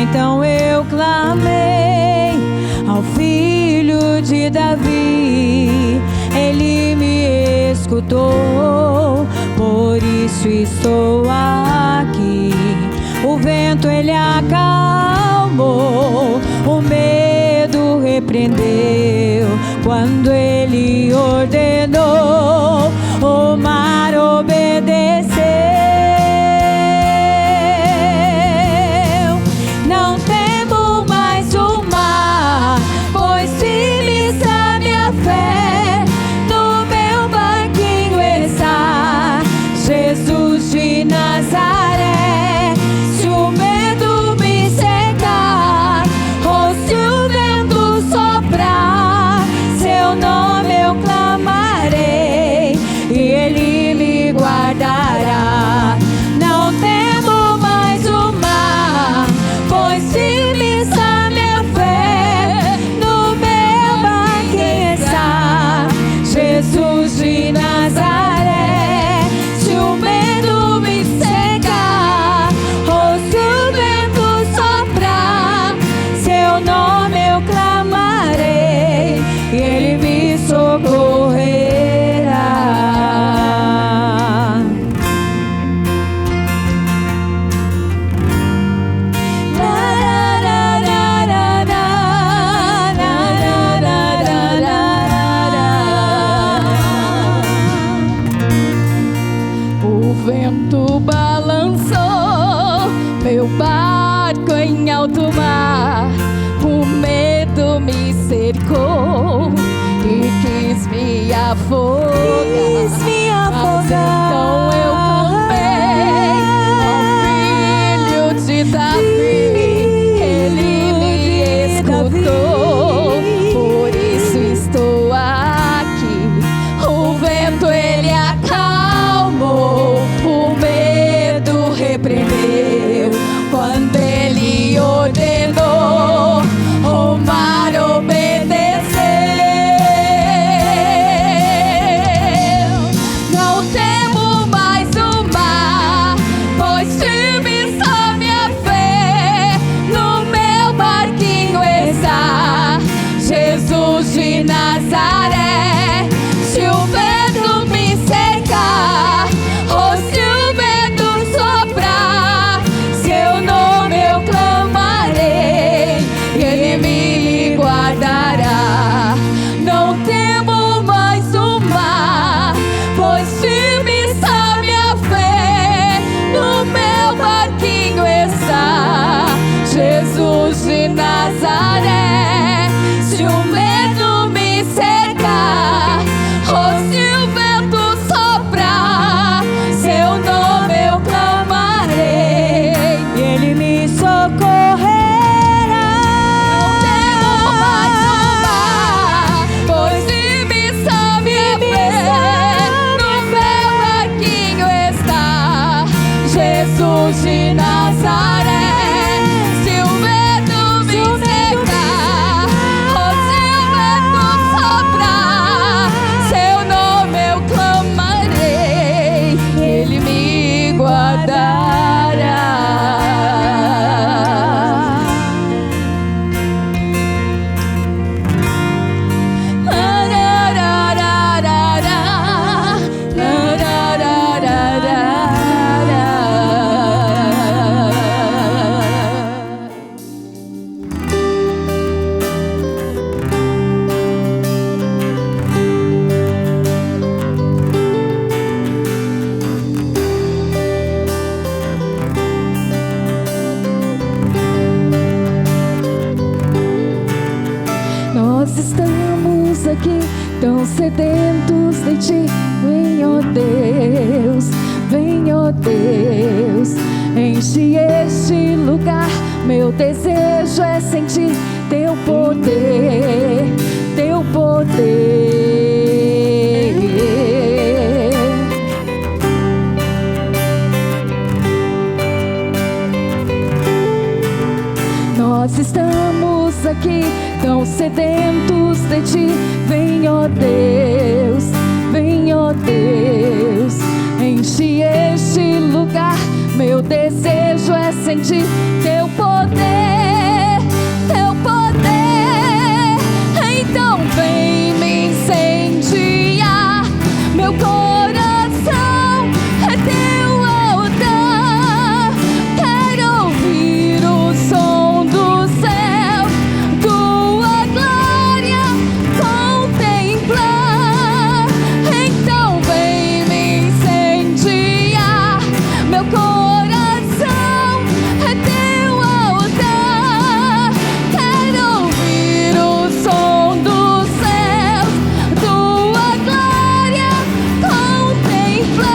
Então eu clamei ao Filho de Davi, Ele me escutou, por isso estou aqui. O vento Ele acalmou, o medo repreendeu, quando Ele ordenou, o mar obedeceu. Não temo mais o mar, pois firme está minha fé, no meu barquinho está Jesus de Nazaré. Se o medo me cercar, ou se o vento soprar, seu nome eu clamarei e Ele me guardará. Não temo mais o mar, pois firme está minha fé, no meu barquinho está Jesus de Nazaré. Se o medo me cegar, ou se o vento soprar, seu nome eu clamarei e Ele me socorrerá. O vento balançou meu barco em alto mar, o medo me cercou e quis me afogar. Mas então eu clamei ao Filho de Davi, Ele me escutou, por isso estou aqui. O vento Ele acalmou, o medo repreendeu, quando Ele ordenou, o mar obedeceu. Não temo mais o mar, pois firme está minha fé, no meu barquinho está Jesus de Nazaré. Se o vento me cercar, ou se o vento soprar, seu nome eu clamarei e Ele me guardará. Não temo mais o mar, pois firme está minha fé, no meu barquinho está Jesus de Nazaré. Se o medo me cercar, ou se o vento soprar, seu nome eu clamarei E Ele me socorrerá. Não temo mais o mar, pois firme está minha fé, no meu barquinho está Jesus de Nazaré. Se o medo me cercar, ou se o vento soprar, seu nome eu clamarei, Ele me guardará. Nós estamos aqui tão sedentos de Ti. Vem, ó Deus, vem, ó Deus, enche este lugar. Meu desejo é sentir Teu poder, Teu poder. Nós estamos aqui tão sedentos de Ti. Vem, ó Deus, vem, ó Deus, enche este lugar. Meu desejo é é sentir teu poder, teu poder. Então vem me incendiar, meu coração é teu altar. Quero ouvir o som do céu, tua glória contemplar. Então vem me incendiar, meu coração é teu altar. Quero ouvir o som do céu, tua glória contemplar.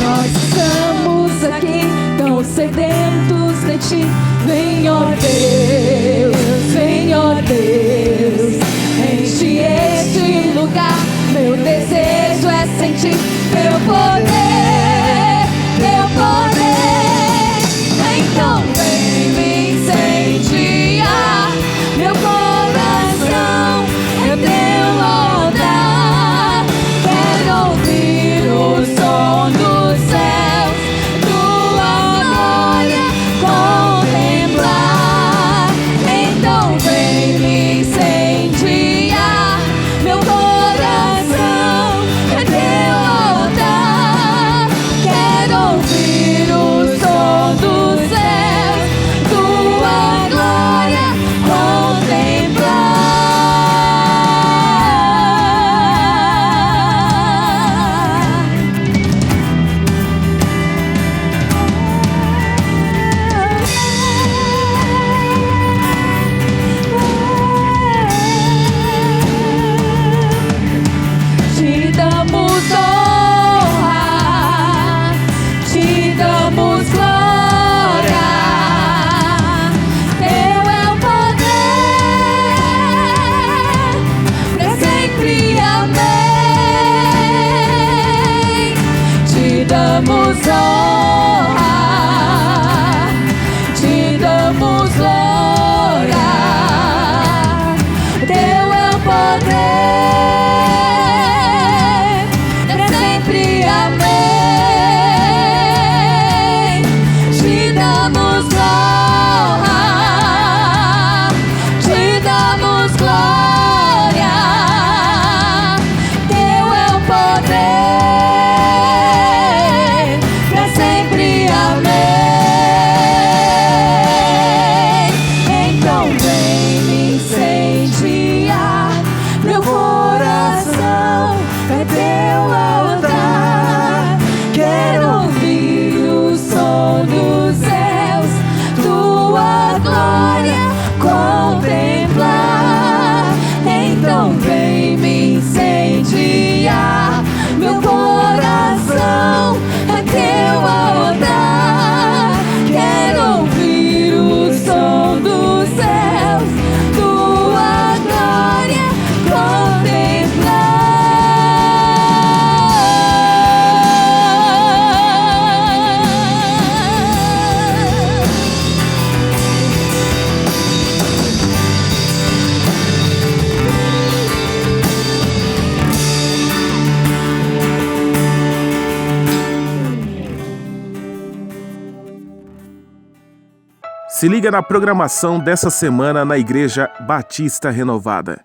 Nós estamos aqui tão sedentos de ti. Vem, ó Deus, enche este lugar. Meu desejo é sentir teu poder, teu poder. Então vem me incendiar, meu coração é teu altar. Quero ouvir o som dos céus, tua glória contemplar. Então vem me incendiar, meu coração é teu altar. Quero ouvir o som dos céus, tua glória Te damos honra, te damos glória. Teu é o poder, pra sempre, amém. Te damos honra, te damos glória. Teu é o poder, pra sempre, amém. Te damos honra, te damos glória. Teu é o poder, pra sempre, amém. Então vem me incendiar, meu coração é teu altar. Quero ouvir o som dos céus, tua glória contemplar. Então vem me incendiar, meu coração é teu altar. Quero ouvir o som dos céus, tua glória Se liga na programação dessa semana na Igreja Batista Renovada.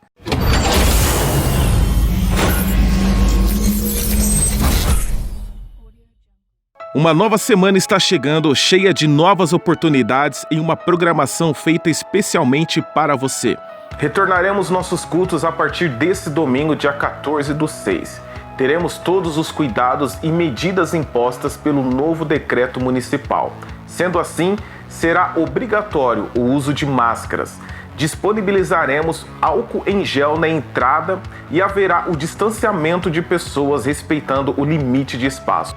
Uma nova semana está chegando, cheia de novas oportunidades e uma programação feita especialmente para você. Retornaremos nossos cultos a partir desse domingo, dia 14/6. Teremos todos os cuidados e medidas impostas pelo novo decreto municipal. Sendo assim, será obrigatório o uso de máscaras. Disponibilizaremos álcool em gel na entrada e haverá o distanciamento de pessoas respeitando o limite de espaço.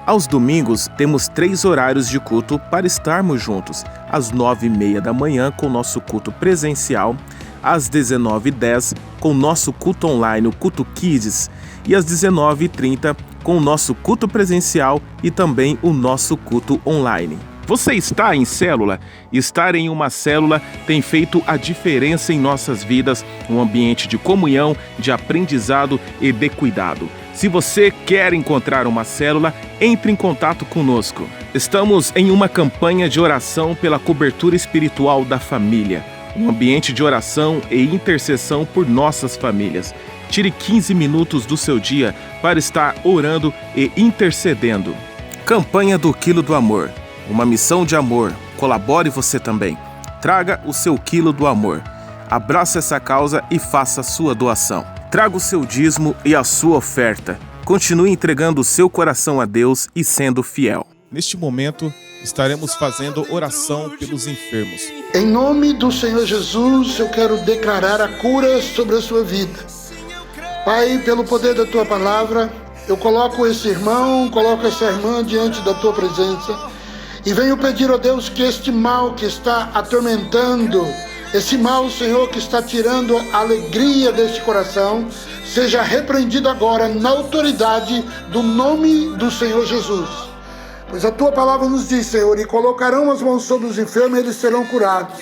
Aos domingos, temos 3 horários de culto para estarmos juntos. Às 9h30 da manhã, com nosso culto presencial. Às 19h10, com nosso culto online, o Culto Kids. E às 19h30, com o nosso culto presencial e também o nosso culto online. Você está em célula? Estar em uma célula tem feito a diferença em nossas vidas, um ambiente de comunhão, de aprendizado e de cuidado. Se você quer encontrar uma célula, entre em contato conosco. Estamos em uma campanha de oração pela cobertura espiritual da família, um ambiente de oração e intercessão por nossas famílias. Tire 15 minutos do seu dia para estar orando e intercedendo. Campanha do Quilo do Amor. Uma missão de amor. Colabore você também. Traga o seu quilo do amor. Abrace essa causa e faça a sua doação. Traga o seu dízimo e a sua oferta. Continue entregando o seu coração a Deus e sendo fiel. Neste momento, estaremos fazendo oração pelos enfermos. Em nome do Senhor Jesus, eu quero declarar a cura sobre a sua vida. Pai, pelo poder da Tua palavra, eu coloco esse irmão, coloco essa irmã diante da Tua presença e venho pedir a Deus que este mal que está atormentando, esse mal, Senhor, que está tirando a alegria deste coração, seja repreendido agora na autoridade do nome do Senhor Jesus. Pois a Tua palavra nos diz, Senhor, e colocarão as mãos sobre os enfermos e eles serão curados.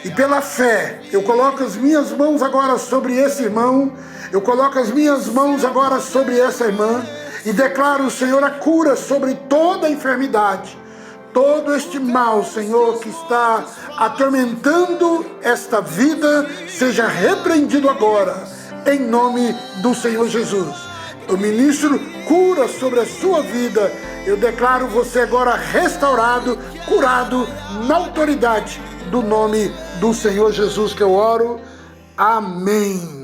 E pela fé, eu coloco as minhas mãos agora sobre esse irmão, eu coloco as minhas mãos agora sobre essa irmã e declaro, Senhor, a cura sobre toda a enfermidade. Todo este mal, Senhor, que está atormentando esta vida, seja repreendido agora, em nome do Senhor Jesus. Eu ministro cura sobre a sua vida. Eu declaro você agora restaurado, curado, na autoridade do nome do Senhor Jesus que eu oro. Amém.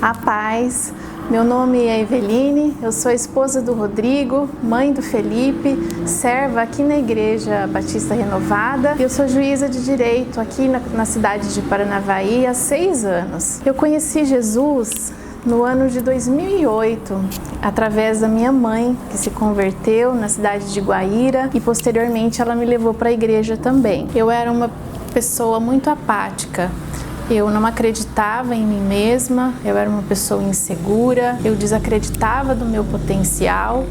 A paz, meu nome é Eveline, eu sou esposa do Rodrigo, mãe do Felipe, serva aqui na Igreja Batista Renovada. Eu sou juíza de direito aqui na cidade de Paranavaí há 6 anos. Eu conheci Jesus no ano de 2008, através da minha mãe, que se converteu na cidade de Guaíra e posteriormente ela me levou para a igreja também. Eu era uma pessoa muito apática. Eu não acreditava em mim mesma, eu era uma pessoa insegura, eu desacreditava do meu potencial.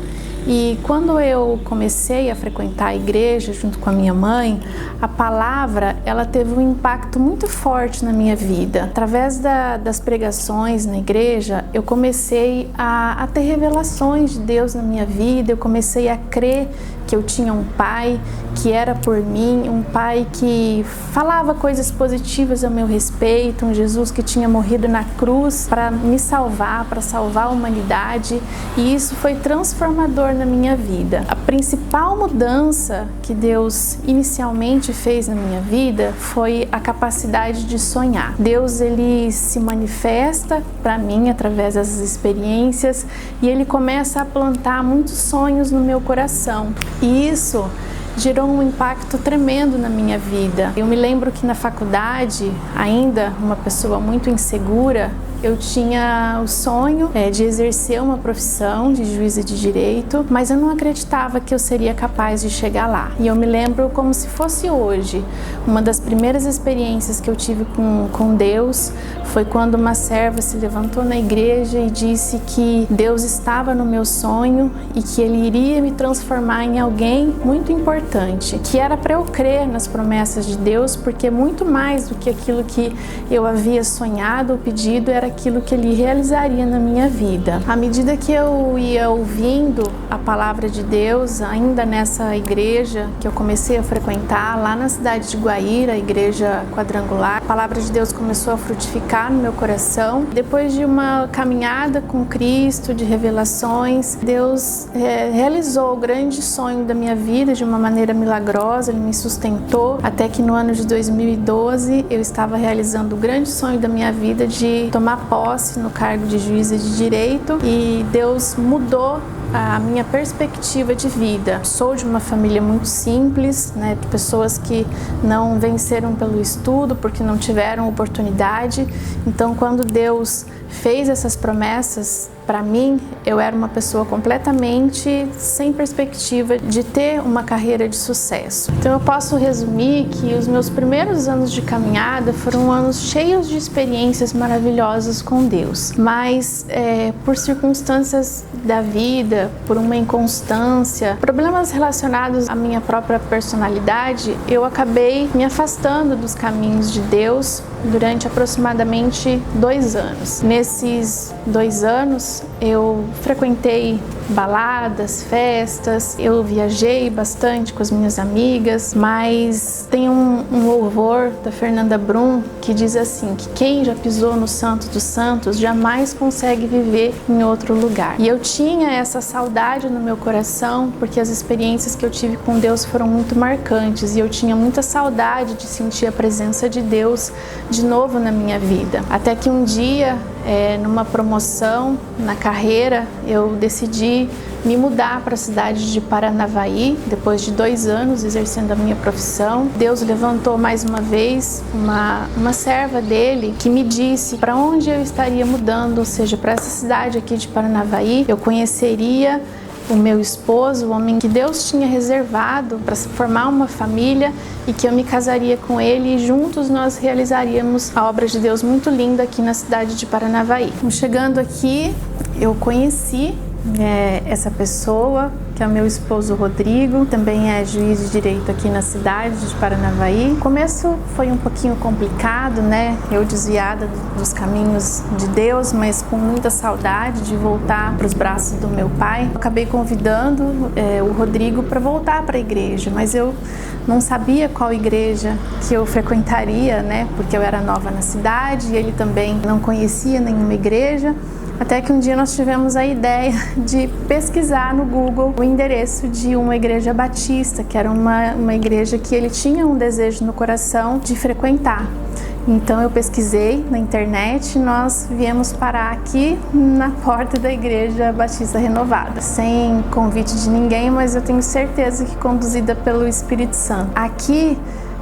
E quando eu comecei a frequentar a igreja junto com a minha mãe, a palavra ela teve um impacto muito forte na minha vida. Através das pregações na igreja, eu comecei a ter revelações de Deus na minha vida, eu comecei a crer que eu tinha um pai que era por mim, um pai que falava coisas positivas a meu respeito, um Jesus que tinha morrido na cruz para me salvar, para salvar a humanidade, e isso foi transformador na minha vida. A principal mudança que Deus inicialmente fez na minha vida foi a capacidade de sonhar. Deus, ele se manifesta para mim através dessas experiências e ele começa a plantar muitos sonhos no meu coração. E isso gerou um impacto tremendo na minha vida. Eu me lembro que na faculdade, ainda uma pessoa muito insegura, eu tinha o sonho de exercer uma profissão de juíza de direito, mas eu não acreditava que eu seria capaz de chegar lá. E eu me lembro como se fosse hoje. Uma das primeiras experiências que eu tive com Deus foi quando uma serva se levantou na igreja e disse que Deus estava no meu sonho e que Ele iria me transformar em alguém muito importante, que era para eu crer nas promessas de Deus, porque muito mais do que aquilo que eu havia sonhado ou pedido era aquilo que Ele realizaria na minha vida. À medida que eu ia ouvindo a palavra de Deus, ainda nessa igreja que eu comecei a frequentar lá na cidade de Guaíra, a igreja quadrangular, a palavra de Deus começou a frutificar no meu coração. Depois de uma caminhada com Cristo, de revelações, Deus realizou o grande sonho da minha vida de uma maneira milagrosa. Ele me sustentou até que no ano de 2012 eu estava realizando o grande sonho da minha vida de tomar posse no cargo de juíza de direito, e Deus mudou a minha perspectiva de vida. Sou de uma família muito simples, de pessoas que não venceram pelo estudo porque não tiveram oportunidade. Então, quando Deus fez essas promessas, para mim, eu era uma pessoa completamente sem perspectiva de ter uma carreira de sucesso. Então eu posso resumir que os meus primeiros anos de caminhada foram anos cheios de experiências maravilhosas com Deus. Mas por circunstâncias da vida, por uma inconstância, problemas relacionados à minha própria personalidade, eu acabei me afastando dos caminhos de Deus durante aproximadamente 2 anos. Nesses 2 anos, eu frequentei baladas, festas, eu viajei bastante com as minhas amigas, mas tem um louvor da Fernanda Brum que diz assim, que quem já pisou no Santo dos Santos jamais consegue viver em outro lugar. E eu tinha essa saudade no meu coração, porque as experiências que eu tive com Deus foram muito marcantes e eu tinha muita saudade de sentir a presença de Deus de novo na minha vida. Até que um dia, numa promoção na carreira, eu decidi me mudar para a cidade de Paranavaí, depois de 2 anos exercendo a minha profissão. Deus levantou mais uma vez uma serva dele que me disse para onde eu estaria mudando, ou seja, para essa cidade aqui de Paranavaí. Eu conheceria o meu esposo, o homem que Deus tinha reservado para formar uma família e que eu me casaria com ele e juntos nós realizaríamos a obra de Deus muito linda aqui na cidade de Paranavaí. Chegando aqui, eu conheci essa pessoa, que é o meu esposo Rodrigo, também é juiz de direito aqui na cidade de Paranavaí. O começo foi um pouquinho complicado, né? Eu desviada dos caminhos de Deus, mas com muita saudade de voltar para os braços do meu pai. Eu acabei convidando o Rodrigo para voltar para a igreja, mas eu não sabia qual igreja que eu frequentaria, né? Porque eu era nova na cidade e ele também não conhecia nenhuma igreja. Até que um dia nós tivemos a ideia de pesquisar no Google o endereço de uma igreja batista, que era uma igreja que ele tinha um desejo no coração de frequentar. Então eu pesquisei na internet e nós viemos parar aqui na porta da Igreja Batista Renovada, sem convite de ninguém, mas eu tenho certeza que conduzida pelo Espírito Santo. Aqui,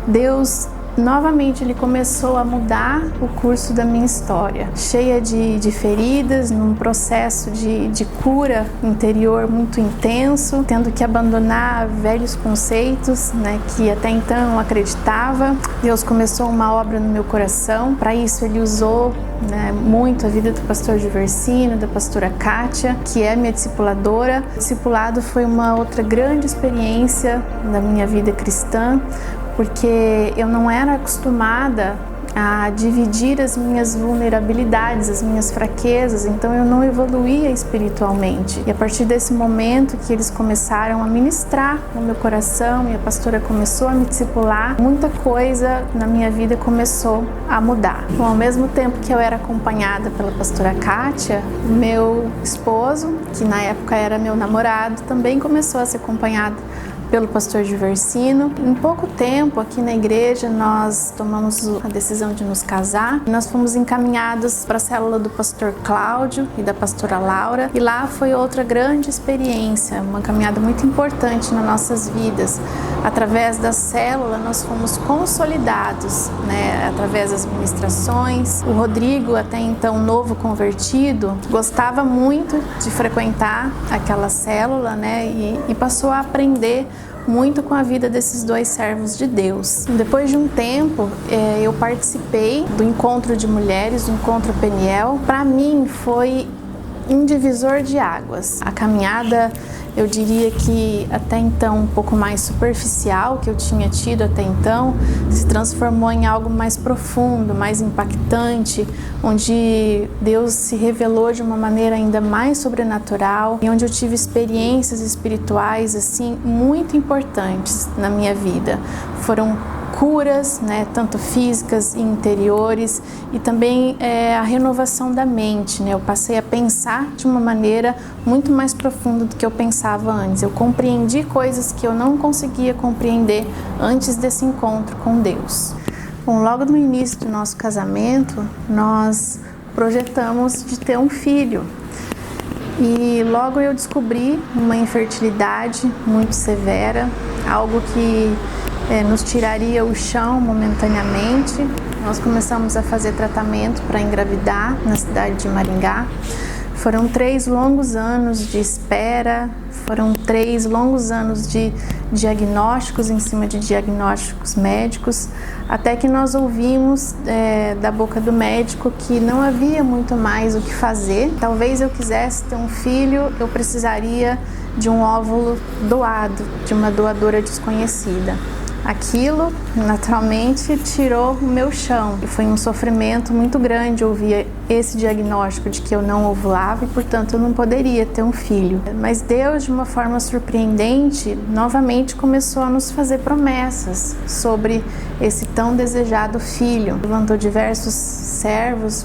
Deus novamente ele começou a mudar o curso da minha história, cheia de feridas, num processo de cura interior muito intenso, tendo que abandonar velhos conceitos, né, que até então eu não acreditava. Deus começou uma obra no meu coração. Para isso ele usou, né, muito a vida do pastor Giversino, da pastora Kátia, que é minha discipuladora. O discipulado foi uma outra grande experiência da minha vida cristã, porque eu não era acostumada a dividir as minhas vulnerabilidades, as minhas fraquezas, então eu não evoluía espiritualmente. E a partir desse momento que eles começaram a ministrar no meu coração e a pastora começou a me discipular, muita coisa na minha vida começou a mudar. Bom, ao mesmo tempo que eu era acompanhada pela pastora Kátia, meu esposo, que na época era meu namorado, também começou a ser acompanhado pelo pastor Giversino. Em pouco tempo aqui na igreja nós tomamos a decisão de nos casar. Nós fomos encaminhados para a célula do pastor Cláudio e da pastora Laura, e lá foi outra grande experiência, uma caminhada muito importante nas nossas vidas. Através da célula nós fomos consolidados, né, através das ministrações. O Rodrigo, até então novo convertido, gostava muito de frequentar aquela célula, né, e passou a aprender muito com a vida desses 2 servos de Deus. Depois de um tempo, eu participei do encontro de mulheres, do encontro Peniel. Para mim foi um divisor de águas. A caminhada, eu diria que até então um pouco mais superficial, que eu tinha tido até então, se transformou em algo mais profundo, mais impactante, onde Deus se revelou de uma maneira ainda mais sobrenatural e onde eu tive experiências espirituais assim muito importantes na minha vida. Foram curas, né, tanto físicas e interiores, e também a renovação da mente, né? Eu passei a pensar de uma maneira muito mais profunda do que eu pensava antes. Eu compreendi coisas que eu não conseguia compreender antes desse encontro com Deus. Bom, logo no início do nosso casamento, nós projetamos de ter um filho. E logo eu descobri uma infertilidade muito severa, algo que nos tiraria o chão momentaneamente. nós começamos a fazer tratamento para engravidar na cidade de Maringá. Foram 3 longos anos de espera, foram 3 longos anos de diagnósticos em cima de diagnósticos médicos, até que nós ouvimos da boca do médico que não havia muito mais o que fazer. Talvez eu quisesse ter um filho, eu precisaria de um óvulo doado, de uma doadora desconhecida. Aquilo, naturalmente, tirou o meu chão. E foi um sofrimento muito grande ouvir esse diagnóstico de que eu não ovulava e, portanto, eu não poderia ter um filho. Mas Deus, de uma forma surpreendente, novamente começou a nos fazer promessas sobre esse tão desejado filho. Levantou diversos servos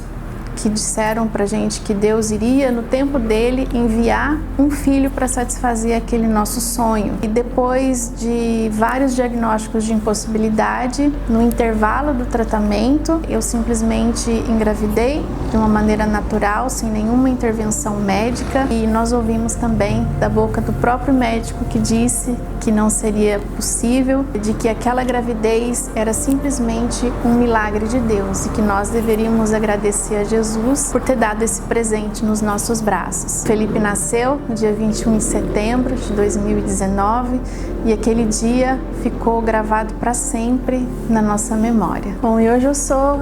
que disseram pra gente que Deus iria, no tempo dele, enviar um filho para satisfazer aquele nosso sonho. E depois de vários diagnósticos de impossibilidade, no intervalo do tratamento, eu simplesmente engravidei de uma maneira natural, sem nenhuma intervenção médica. E nós ouvimos também da boca do próprio médico que disse que não seria possível, de que aquela gravidez era simplesmente um milagre de Deus e que nós deveríamos agradecer a Jesus por ter dado esse presente nos nossos braços. Felipe nasceu no dia 21 de setembro de 2019 e aquele dia ficou gravado para sempre na nossa memória. Bom, e hoje eu sou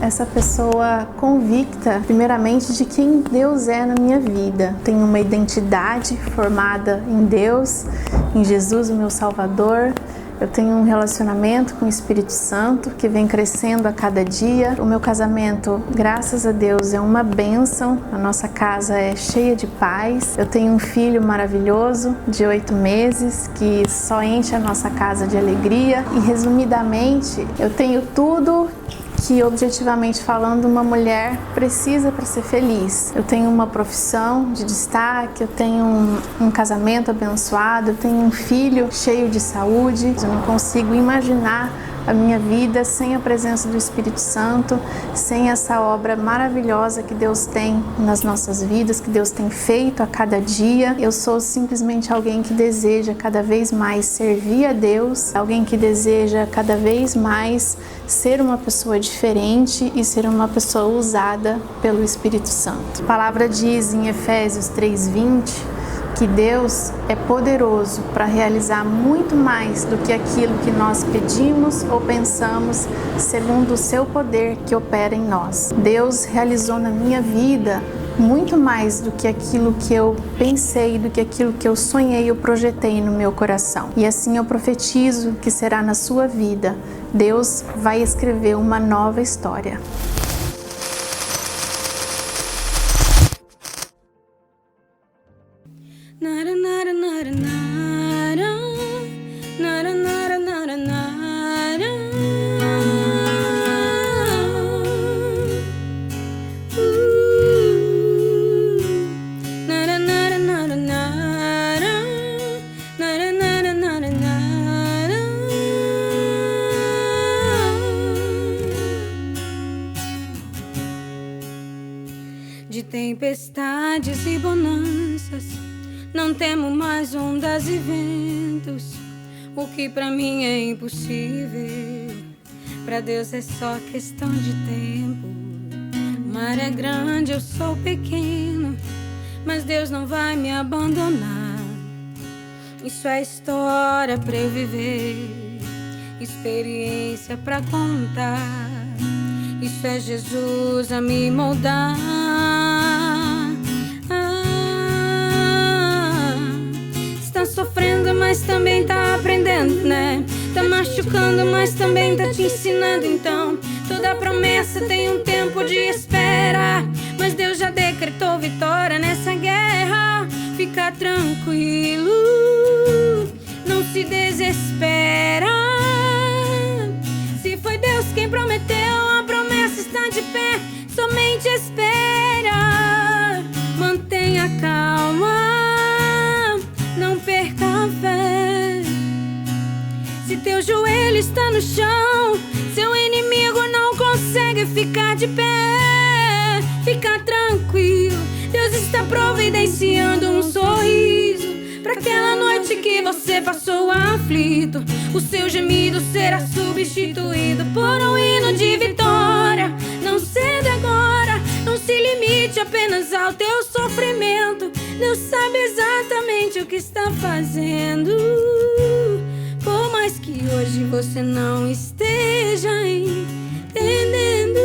essa pessoa convicta, primeiramente, de quem Deus é na minha vida. Tenho uma identidade formada em Deus, em Jesus, o meu Salvador. Eu tenho um relacionamento com o Espírito Santo que vem crescendo a cada dia. O meu casamento, graças a Deus, é uma bênção. A nossa casa é cheia de paz. Eu tenho um filho maravilhoso de 8 meses que só enche a nossa casa de alegria. E, resumidamente, eu tenho tudo que, objetivamente falando, uma mulher precisa para ser feliz. Eu tenho uma profissão de destaque, eu tenho um casamento abençoado, eu tenho um filho cheio de saúde. Eu não consigo imaginar a minha vida sem a presença do Espírito Santo, sem essa obra maravilhosa que Deus tem nas nossas vidas, que Deus tem feito a cada dia. Eu sou simplesmente alguém que deseja cada vez mais servir a Deus, alguém que deseja cada vez mais ser uma pessoa diferente e ser uma pessoa usada pelo Espírito Santo. A palavra diz em Efésios 3:20 que Deus é poderoso para realizar muito mais do que aquilo que nós pedimos ou pensamos, segundo o seu poder que opera em nós. Deus realizou na minha vida muito mais do que aquilo que eu pensei, do que aquilo que eu sonhei ou projetei no meu coração. E assim eu profetizo que será na sua vida. Deus vai escrever uma nova história. De tempestades e bonanças, não temo mais ondas e ventos. O que pra mim é impossível, pra Deus é só questão de tempo. O mar é grande, eu sou pequeno, mas Deus não vai me abandonar. Isso é história pra eu viver, experiência pra contar. Isso é Jesus a me moldar. Está sofrendo, mas também tá aprendendo, né? Tá machucando, mas também tá te ensinando. Então, toda promessa tem um tempo de espera, mas Deus já decretou vitória nessa guerra. Fica tranquilo, não se desespera. Se foi Deus quem prometeu, a promessa está de pé. Somente espera, mantenha calma, não perca a fé. Se teu joelho está no chão, seu inimigo não consegue ficar de pé. Fica tranquilo, Deus está providenciando um sorriso pra aquela noite que que você passou aflito, o seu gemido será substituído por um hino de vitória. Não ceda agora, não se limite apenas ao teu sofrimento. Deus sabe exatamente o que está fazendo. Por mais que hoje você não esteja entendendo,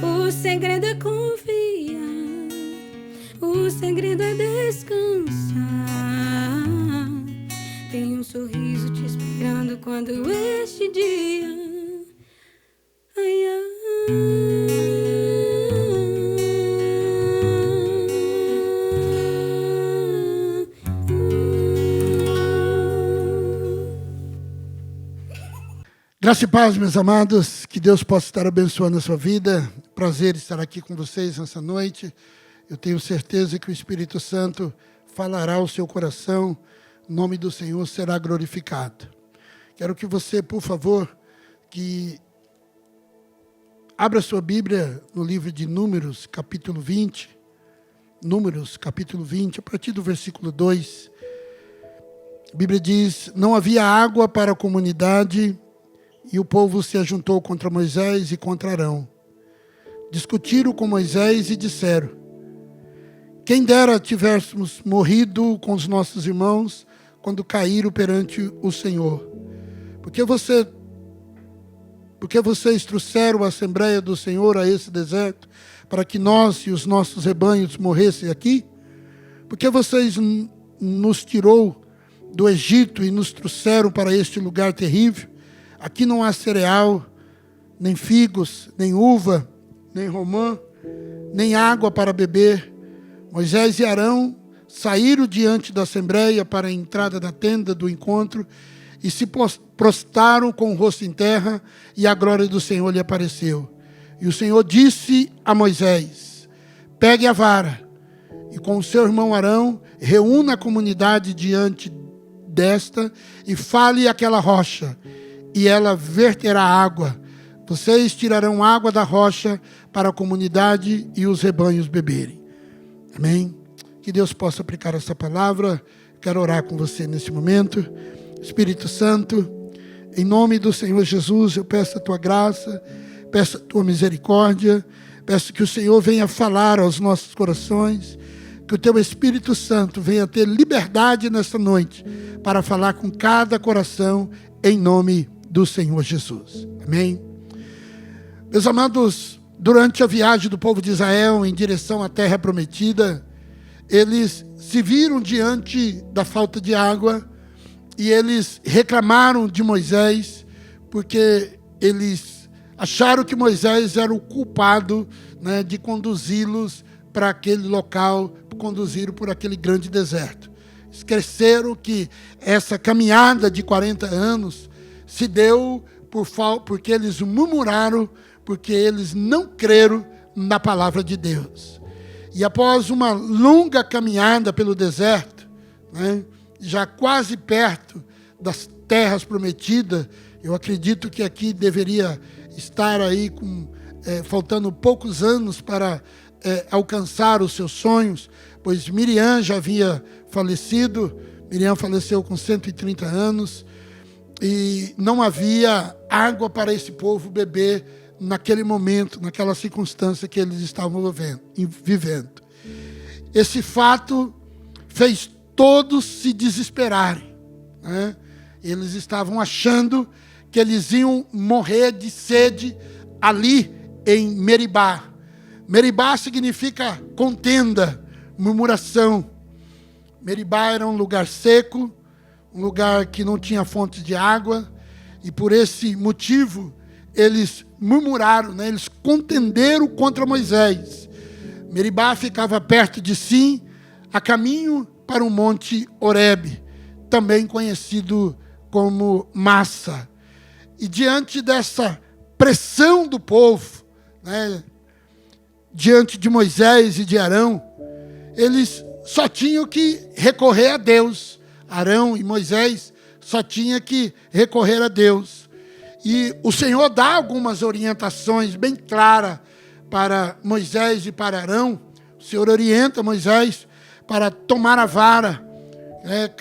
o segredo é confiar, o segredo é descansar. Tem um sorriso te esperando quando este dia Graça e paz, meus amados, que Deus possa estar abençoando a sua vida. Prazer estar aqui com vocês nessa noite. Eu tenho certeza que o Espírito Santo falará ao seu coração, o nome do Senhor será glorificado. Quero que você, por favor, que abra sua Bíblia no livro de Números, capítulo 20. Números, capítulo 20, a partir do versículo 2. A Bíblia diz: não havia água para a comunidade, e o povo se ajuntou contra Moisés e contra Arão. Discutiram com Moisés e disseram: quem dera tivéssemos morrido com os nossos irmãos quando caíram perante o Senhor. Porque vocês trouxeram a Assembleia do Senhor a esse deserto, para que nós e os nossos rebanhos morressem aqui? Porque vocês nos tirou do Egito e nos trouxeram para este lugar terrível? Aqui não há cereal, nem figos, nem uva, nem romã, nem água para beber. Moisés e Arão saíram diante da Assembleia para a entrada da tenda do encontro e se prostraram com o rosto em terra, e a glória do Senhor lhe apareceu. E o Senhor disse a Moisés: pegue a vara, e com o seu irmão Arão, reúna a comunidade diante desta, e fale àquela rocha, e ela verterá água. Vocês tirarão água da rocha para a comunidade e os rebanhos beberem. Amém? Que Deus possa aplicar essa palavra. Quero orar com você nesse momento. Espírito Santo, em nome do Senhor Jesus, eu peço a tua graça, peço a tua misericórdia, peço que o Senhor venha falar aos nossos corações, que o teu Espírito Santo venha ter liberdade nesta noite para falar com cada coração, em nome do Senhor Jesus. Amém? Meus amados, durante a viagem do povo de Israel em direção à terra prometida, eles se viram diante da falta de água e eles reclamaram de Moisés, porque eles acharam que Moisés era o culpado, né, de conduzi-los para aquele local, conduziram por aquele grande deserto. Esqueceram que essa caminhada de 40 anos se deu porque eles murmuraram, porque eles não creram na palavra de Deus. E após uma longa caminhada pelo deserto, né, já quase perto das terras prometidas, eu acredito que aqui deveria estar aí faltando poucos anos para alcançar os seus sonhos, pois Miriam já havia falecido. Miriam faleceu com 130 anos e não havia água para esse povo beber naquele momento, naquela circunstância que eles estavam vivendo. Esse fato fez todos se desesperarem, né? Eles estavam achando que eles iam morrer de sede ali em Meribá. Meribá significa contenda, murmuração. Meribá era um lugar seco, um lugar que não tinha fontes de água, e por esse motivo eles murmuraram, né? Eles contenderam contra Moisés. Meribá ficava perto de Sim, a caminho para o monte Horebe, também conhecido como Massa. E diante dessa pressão do povo, né, diante de Moisés e de Arão, eles só tinham que recorrer a Deus. Arão e Moisés só tinham que recorrer a Deus. E o Senhor dá algumas orientações bem claras para Moisés e para Arão. O Senhor orienta Moisés para tomar a vara,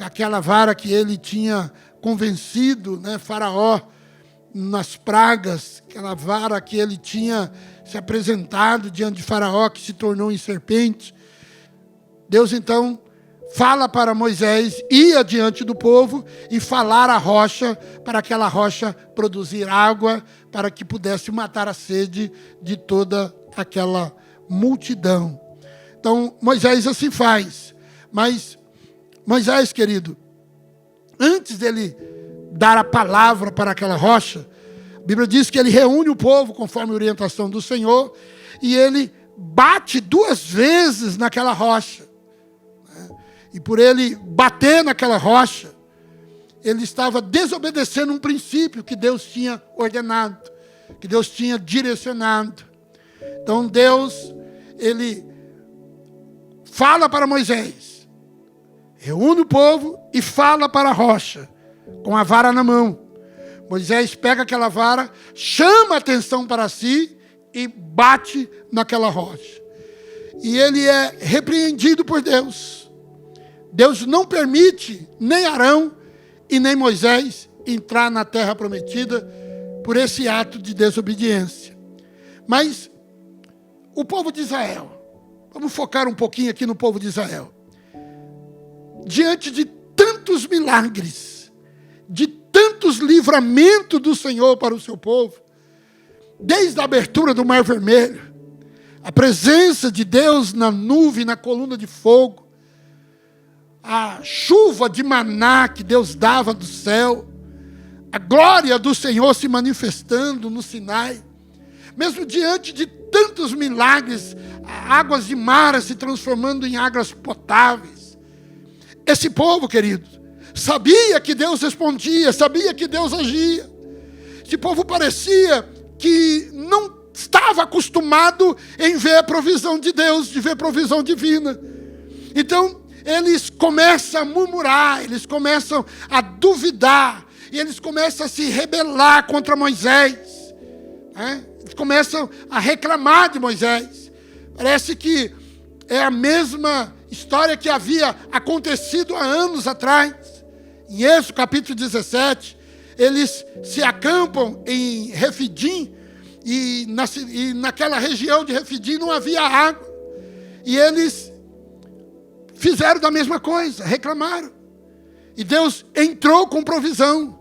aquela vara que ele tinha convencido, Faraó nas pragas, aquela vara que ele tinha se apresentado diante de Faraó, que se tornou em serpente. Deus então fala para Moisés ir adiante do povo e falar à rocha, para aquela rocha produzir água, para que pudesse matar a sede de toda aquela multidão. Então Moisés assim faz. Mas Moisés, querido, antes dele dar a palavra para aquela rocha, a Bíblia diz que ele reúne o povo conforme a orientação do Senhor e ele bate 2 vezes naquela rocha. E por ele bater naquela rocha, ele estava desobedecendo um princípio que Deus tinha ordenado, que Deus tinha direcionado. Então Deus, ele fala para Moisés, reúne o povo e fala para a rocha, com a vara na mão. Moisés pega aquela vara, chama a atenção para si e bate naquela rocha. E ele é repreendido por Deus. Deus não permite nem Arão e nem Moisés entrar na terra prometida por esse ato de desobediência. Mas o povo de Israel, vamos focar um pouquinho aqui no povo de Israel. Diante de tantos milagres, de tantos livramentos do Senhor para o seu povo, desde a abertura do Mar Vermelho, a presença de Deus na nuvem, na coluna de fogo, a chuva de maná que Deus dava do céu, a glória do Senhor se manifestando no Sinai, mesmo diante de tantos milagres, águas de mar se transformando em águas potáveis. Esse povo, querido, sabia que Deus respondia, sabia que Deus agia. Esse povo parecia que não estava acostumado em ver a provisão de Deus, de ver provisão divina. Então, eles começam a murmurar, eles começam a duvidar, e eles começam a se rebelar contra Moisés. Eles começam a reclamar de Moisés. Parece que é a mesma história que havia acontecido há anos atrás. Em Êxodo capítulo 17, eles se acampam em Refidim, e naquela região de Refidim não havia água. E eles fizeram da mesma coisa, reclamaram. E Deus entrou com provisão.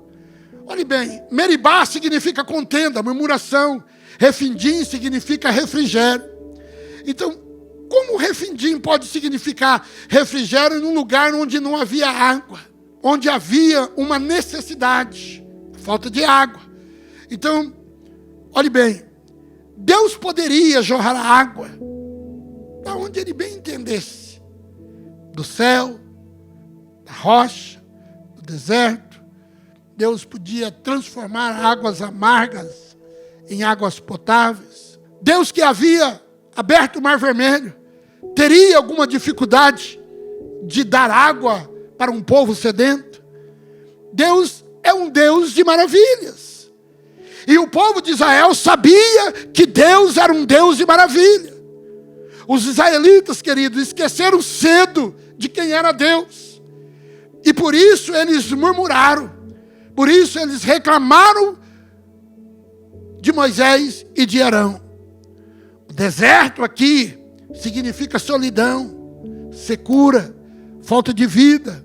Olhe bem, Meribá significa contenda, murmuração. Refidim significa refrigério. Então, como Refidim pode significar refrigério num lugar onde não havia água? Onde havia uma necessidade, falta de água. Então, olhe bem, Deus poderia jorrar a água da onde ele bem entendesse. Do céu, da rocha, do deserto. Deus podia transformar águas amargas em águas potáveis. Deus que havia aberto o Mar Vermelho, teria alguma dificuldade de dar água para um povo sedento? Deus é um Deus de maravilhas. E o povo de Israel sabia que Deus era um Deus de maravilha. Os israelitas, queridos, esqueceram cedo de quem era Deus. E por isso eles murmuraram. Por isso eles reclamaram de Moisés e de Arão. O deserto aqui significa solidão, secura, falta de vida.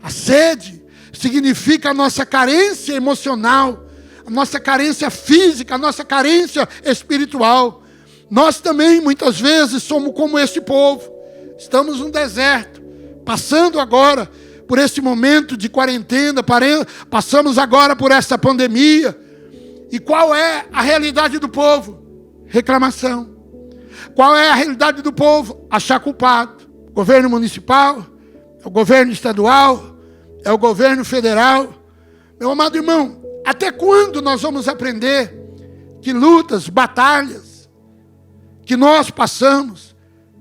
A sede significa a nossa carência emocional, a nossa carência física, a nossa carência espiritual. Nós também, muitas vezes, somos como esse povo. Estamos num deserto, passando agora por esse momento de quarentena, passamos agora por essa pandemia. E qual é a realidade do povo? Reclamação. Qual é a realidade do povo? Achar culpado. Governo municipal, é o governo estadual, é o governo federal. Meu amado irmão, até quando nós vamos aprender que lutas, batalhas que nós passamos,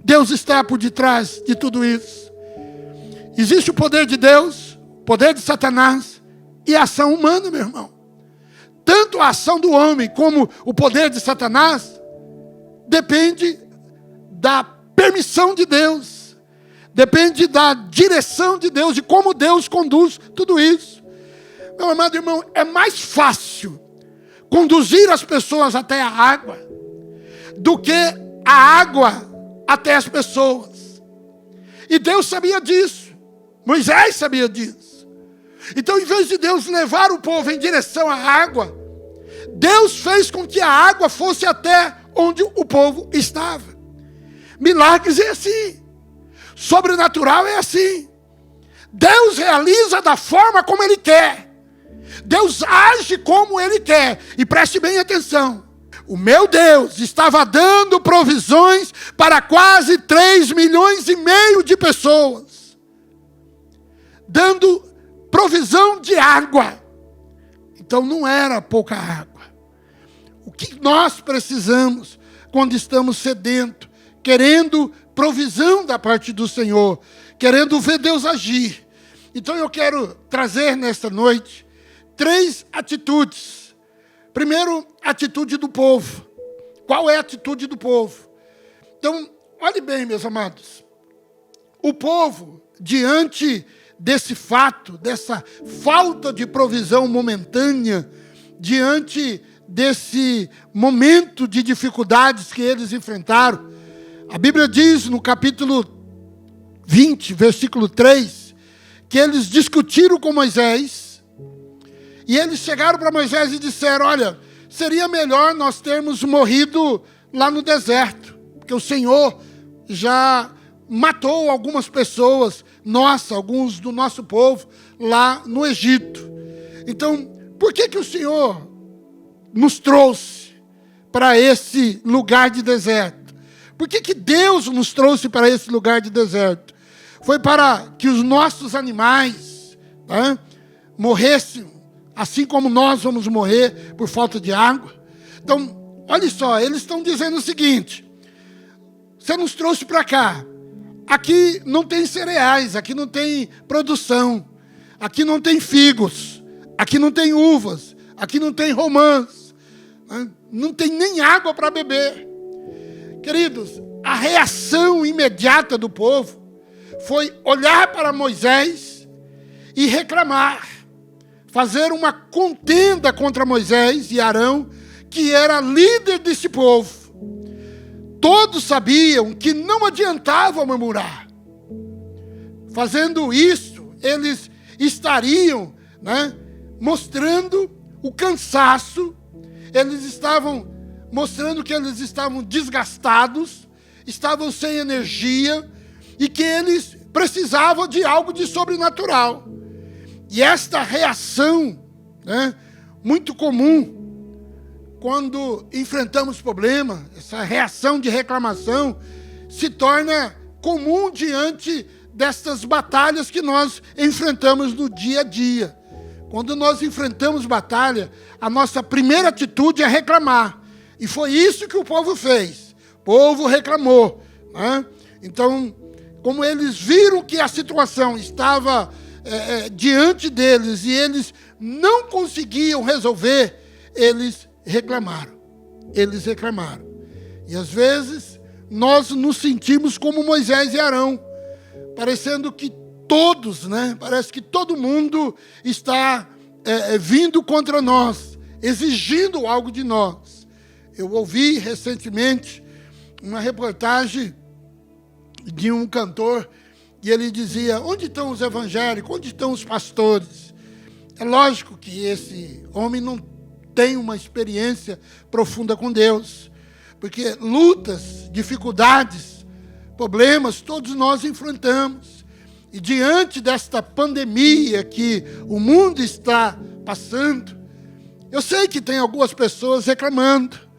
Deus está por detrás de tudo isso? Existe o poder de Deus, o poder de Satanás e a ação humana, meu irmão. Tanto a ação do homem como o poder de Satanás depende da permissão de Deus, depende da direção de Deus, de como Deus conduz tudo isso. Meu amado irmão, é mais fácil conduzir as pessoas até a água do que a água até as pessoas. E Deus sabia disso. Moisés sabia disso. Então, em vez de Deus levar o povo em direção à água, Deus fez com que a água fosse até onde o povo estava. Milagres é assim. Sobrenatural é assim. Deus realiza da forma como Ele quer. Deus age como Ele quer. E preste bem atenção. O meu Deus estava dando provisões para quase 3,5 milhões de pessoas. Dando provisão de água. Então não era pouca água. O que nós precisamos quando estamos sedentos, querendo provisão da parte do Senhor, querendo ver Deus agir. Então eu quero trazer nesta noite 3 atitudes. Primeiro, a atitude do povo. Qual é a atitude do povo? Então, olhe bem, meus amados. O povo, diante desse fato, dessa falta de provisão momentânea, diante desse momento de dificuldades que eles enfrentaram, a Bíblia diz no capítulo 20, versículo 3, que eles discutiram com Moisés, e eles chegaram para Moisés e disseram: olha, seria melhor nós termos morrido lá no deserto, porque o Senhor já matou algumas pessoas, alguns do nosso povo, lá no Egito. Então, por que o Senhor nos trouxe para esse lugar de deserto? Por que Deus nos trouxe para esse lugar de deserto? Foi para que os nossos animais morressem, assim como nós vamos morrer por falta de água. Então, olha só, eles estão dizendo o seguinte: você nos trouxe para cá. Aqui não tem cereais, aqui não tem produção, aqui não tem figos, aqui não tem uvas, aqui não tem romãs, não tem nem água para beber. Queridos, a reação imediata do povo foi olhar para Moisés e reclamar, fazer uma contenda contra Moisés e Arão, que era líder desse povo. Todos sabiam que não adiantava murmurar. Fazendo isso, eles estariam mostrando o cansaço, eles estavam mostrando que eles estavam desgastados, estavam sem energia e que eles precisavam de algo de sobrenatural. E esta reação, muito comum, quando enfrentamos problemas, essa reação de reclamação se torna comum diante destas batalhas que nós enfrentamos no dia a dia. Quando nós enfrentamos batalha, a nossa primeira atitude é reclamar. E foi isso que o povo fez. O povo reclamou. Então, como eles viram que a situação estava diante deles e eles não conseguiam resolver, eles reclamaram. Eles reclamaram. E às vezes nós nos sentimos como Moisés e Arão, parecendo que todos, parece que todo mundo está vindo contra nós, exigindo algo de nós. Eu ouvi recentemente uma reportagem de um cantor e ele dizia: onde estão os evangélicos? Onde estão os pastores? É lógico que esse homem não tem uma experiência profunda com Deus, porque lutas, dificuldades, problemas, todos nós enfrentamos. E diante desta pandemia que o mundo está passando, eu sei que tem algumas pessoas reclamando.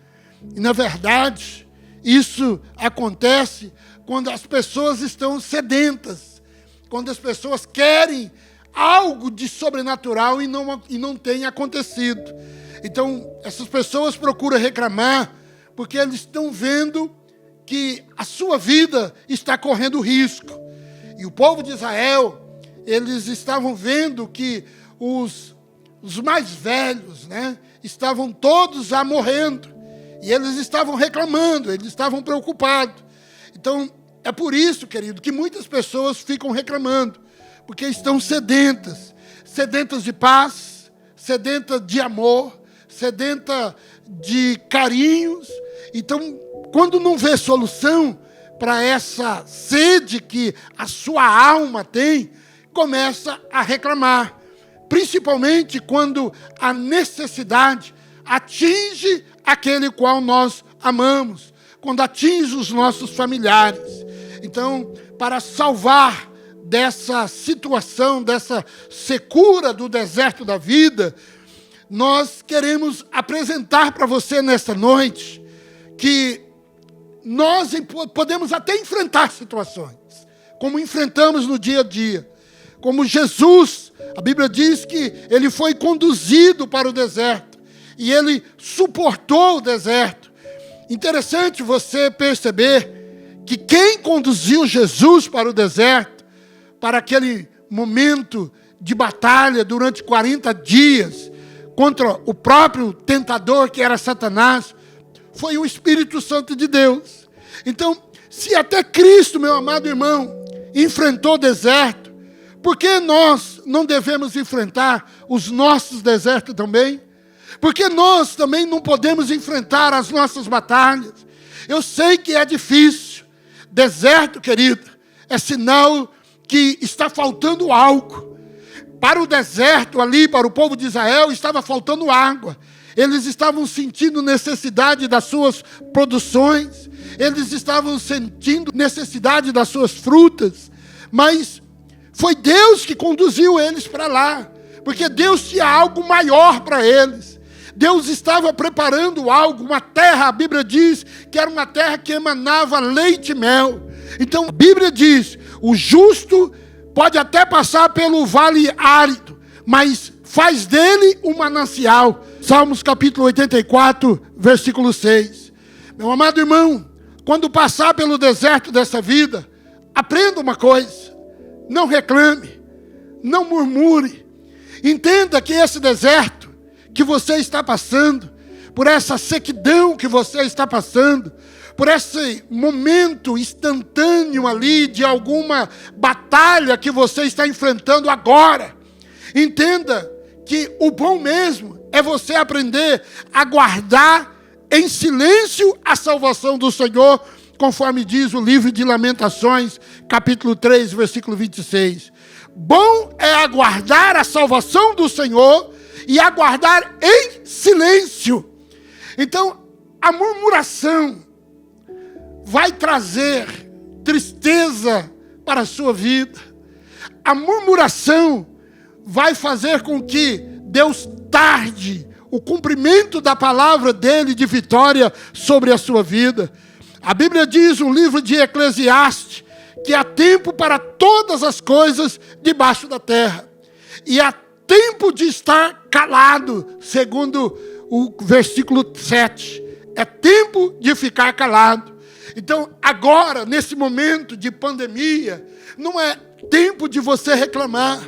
E, na verdade, isso acontece quando as pessoas estão sedentas, quando as pessoas querem algo de sobrenatural e não tem acontecido. Então, essas pessoas procuram reclamar porque eles estão vendo que a sua vida está correndo risco. E o povo de Israel, eles estavam vendo que os mais velhos, estavam todos morrendo. E eles estavam reclamando, eles estavam preocupados. Então, É por isso, querido, que muitas pessoas ficam reclamando, porque estão sedentas de paz, sedentas de amor, sedentas de carinhos. Então, quando não vê solução para essa sede que a sua alma tem, começa a reclamar. Principalmente quando a necessidade atinge aquele qual nós amamos, quando atinge os nossos familiares. Então, para salvar dessa situação, dessa secura do deserto da vida, nós queremos apresentar para você nesta noite que nós podemos até enfrentar situações, como enfrentamos no dia a dia. Como Jesus, a Bíblia diz que ele foi conduzido para o deserto e ele suportou o deserto. Interessante você perceber que quem conduziu Jesus para o deserto, para aquele momento de batalha durante 40 dias, contra o próprio tentador que era Satanás, foi o Espírito Santo de Deus. Então, se até Cristo, meu amado irmão, enfrentou o deserto, por que nós não devemos enfrentar os nossos desertos também? Por que nós também não podemos enfrentar as nossas batalhas? Eu sei que é difícil. Deserto, querido, é sinal que está faltando algo. Para o deserto ali, para o povo de Israel, estava faltando água. Eles estavam sentindo necessidade das suas produções. Eles estavam sentindo necessidade das suas frutas. Mas foi Deus que conduziu eles para lá. Porque Deus tinha algo maior para eles. Deus estava preparando algo, uma terra, a Bíblia diz que era uma terra que emanava leite e mel. Então a Bíblia diz, o justo pode até passar pelo vale árido, mas faz dele um manancial. Salmos capítulo 84, versículo 6. Meu amado irmão, quando passar pelo deserto dessa vida, aprenda uma coisa, não reclame, não murmure. Entenda que esse deserto que você está passando, por essa sequidão que você está passando, por esse momento instantâneo ali de alguma batalha que você está enfrentando agora, entenda que o bom mesmo é você aprender a guardar em silêncio a salvação do Senhor, conforme diz o livro de Lamentações, capítulo 3, versículo 26. Bom é aguardar a salvação do Senhor e aguardar em silêncio. Então, a murmuração vai trazer tristeza para a sua vida. A murmuração vai fazer com que Deus tarde o cumprimento da palavra dele de vitória sobre a sua vida. A Bíblia diz no livro de Eclesiastes que há tempo para todas as coisas debaixo da terra. E há tempo de estar calado, segundo o versículo 7. É tempo de ficar calado. Então, agora, nesse momento de pandemia, não é tempo de você reclamar,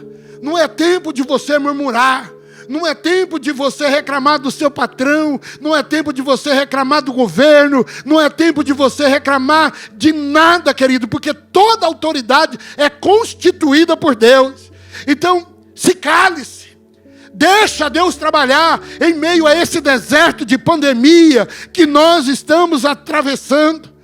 não é tempo de você murmurar, não é tempo de você reclamar do seu patrão, não é tempo de você reclamar do governo, não é tempo de você reclamar de nada, querido, porque toda autoridade é constituída por Deus. Então, se cale-se. Deixa Deus trabalhar em meio a esse deserto de pandemia que nós estamos atravessando.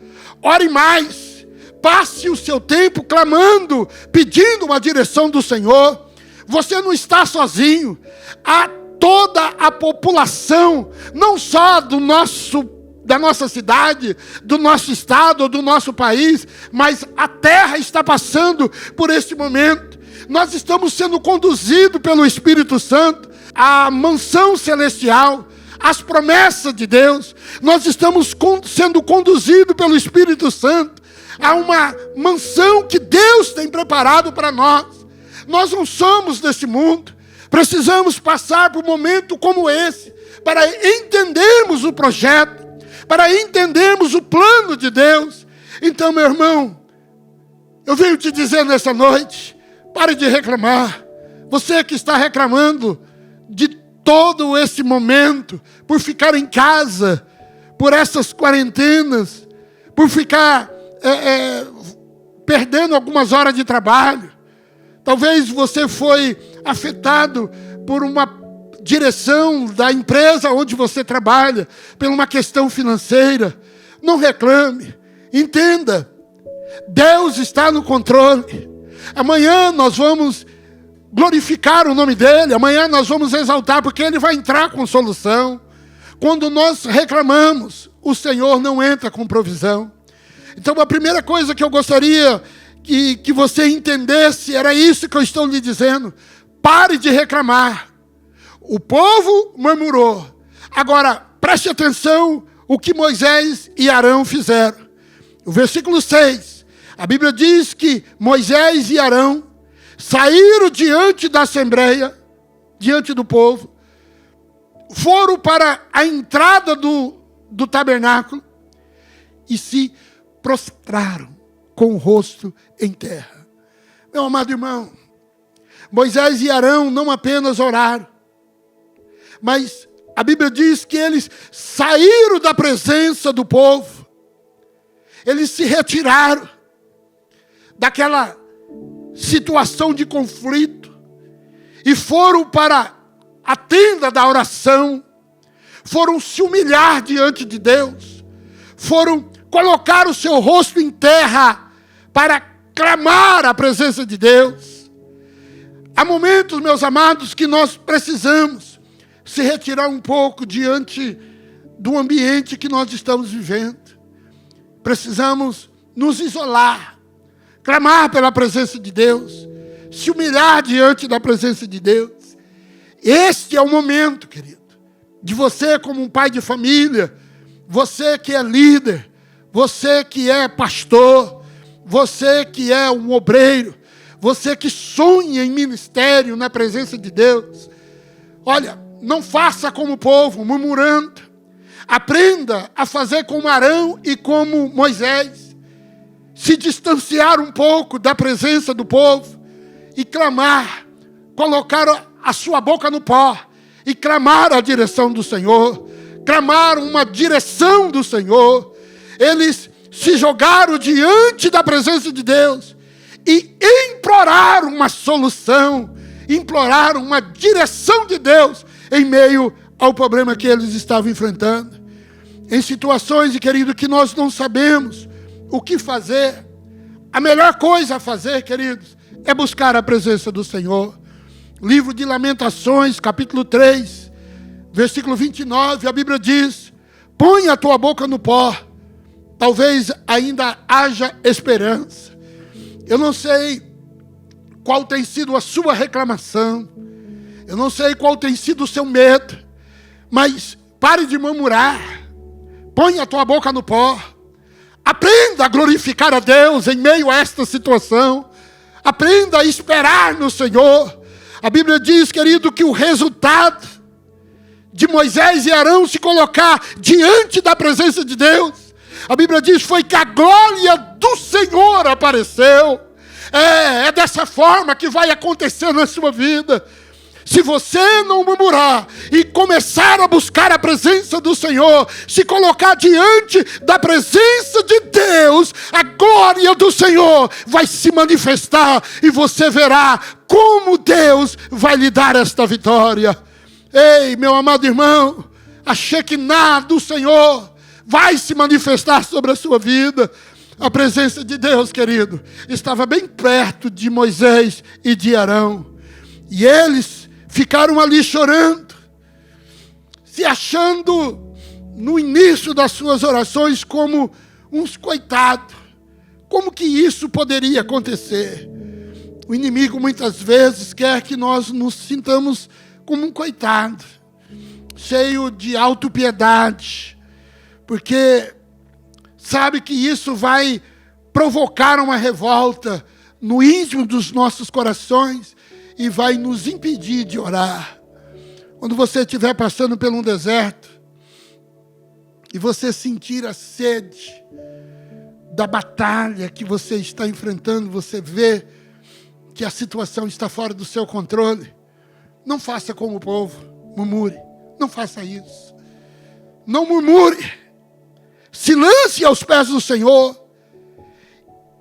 Ore mais. Passe o seu tempo clamando, pedindo uma direção do Senhor. Você não está sozinho. Há toda a população, não só da nossa cidade, do nosso estado, do nosso país, mas a terra está passando por este momento. Nós estamos sendo conduzidos pelo Espírito Santo à mansão celestial, às promessas de Deus. Nós estamos sendo conduzidos pelo Espírito Santo a uma mansão que Deus tem preparado para nós. Nós não somos deste mundo. Precisamos passar por um momento como esse para entendermos o projeto, para entendermos o plano de Deus. Então, meu irmão, eu venho te dizer nessa noite, pare de reclamar. Você que está reclamando de todo esse momento, por ficar em casa, por essas quarentenas, por ficar perdendo algumas horas de trabalho. Talvez você foi afetado por uma direção da empresa onde você trabalha, por uma questão financeira. Não reclame, entenda, Deus está no controle. Amanhã nós vamos glorificar o nome dEle, amanhã nós vamos exaltar, porque Ele vai entrar com solução. Quando nós reclamamos, o Senhor não entra com provisão. Então a primeira coisa que eu gostaria que você entendesse, era isso que eu estou lhe dizendo: pare de reclamar. O povo murmurou. Agora, preste atenção o que Moisés e Arão fizeram. O versículo 6, a Bíblia diz que Moisés e Arão saíram diante da assembleia, diante do povo, foram para a entrada do tabernáculo e se prostraram com o rosto em terra. Meu amado irmão, Moisés e Arão não apenas oraram, mas a Bíblia diz que eles saíram da presença do povo. Eles se retiraram daquela situação de conflito e foram para a tenda da oração. Foram se humilhar diante de Deus. Foram colocar o seu rosto em terra para clamar a presença de Deus. Há momentos, meus amados, que nós precisamos se retirar um pouco diante do ambiente que nós estamos vivendo. Precisamos nos isolar, clamar pela presença de Deus, se humilhar diante da presença de Deus. Este é o momento, querido, de você como um pai de família, você que é líder, você que é pastor, você que é um obreiro, você que sonha em ministério na presença de Deus. Olha, não faça como o povo, murmurando. Aprenda a fazer como Arão e como Moisés. Se distanciar um pouco da presença do povo e clamar, colocar a sua boca no pó e clamar a direção do Senhor, clamar uma direção do Senhor. Eles se jogaram diante da presença de Deus e imploraram uma solução, imploraram uma direção de Deus em meio ao problema que eles estavam enfrentando. Em situações, querido, que nós não sabemos o que fazer, a melhor coisa a fazer, queridos, é buscar a presença do Senhor. Livro de Lamentações, capítulo 3, versículo 29, a Bíblia diz: põe a tua boca no pó, talvez ainda haja esperança. Eu não sei qual tem sido a sua reclamação, eu não sei qual tem sido o seu medo, mas pare de murmurar, põe a tua boca no pó, aprenda a glorificar a Deus em meio a esta situação, aprenda a esperar no Senhor. A Bíblia diz, querido, que o resultado de Moisés e Arão se colocar diante da presença de Deus, a Bíblia diz, foi que a glória do Senhor apareceu. É dessa forma que vai acontecer na sua vida. Se você não murmurar e começar a buscar a presença do Senhor, se colocar diante da presença de Deus, a glória do Senhor vai se manifestar e você verá como Deus vai lhe dar esta vitória. Ei, meu amado irmão, a Shekinah do Senhor vai se manifestar sobre a sua vida. A presença de Deus, querido, estava bem perto de Moisés e de Arão. E eles ficaram ali chorando, se achando no início das suas orações como uns coitados. Como que isso poderia acontecer? O inimigo muitas vezes quer que nós nos sintamos como um coitado, cheio de autopiedade, porque sabe que isso vai provocar uma revolta no íntimo dos nossos corações e vai nos impedir de orar. Quando você estiver passando por um deserto e você sentir a sede da batalha que você está enfrentando, você vê que a situação está fora do seu controle, não faça como o povo, murmure. Não faça isso. Não murmure. Se lance aos pés do Senhor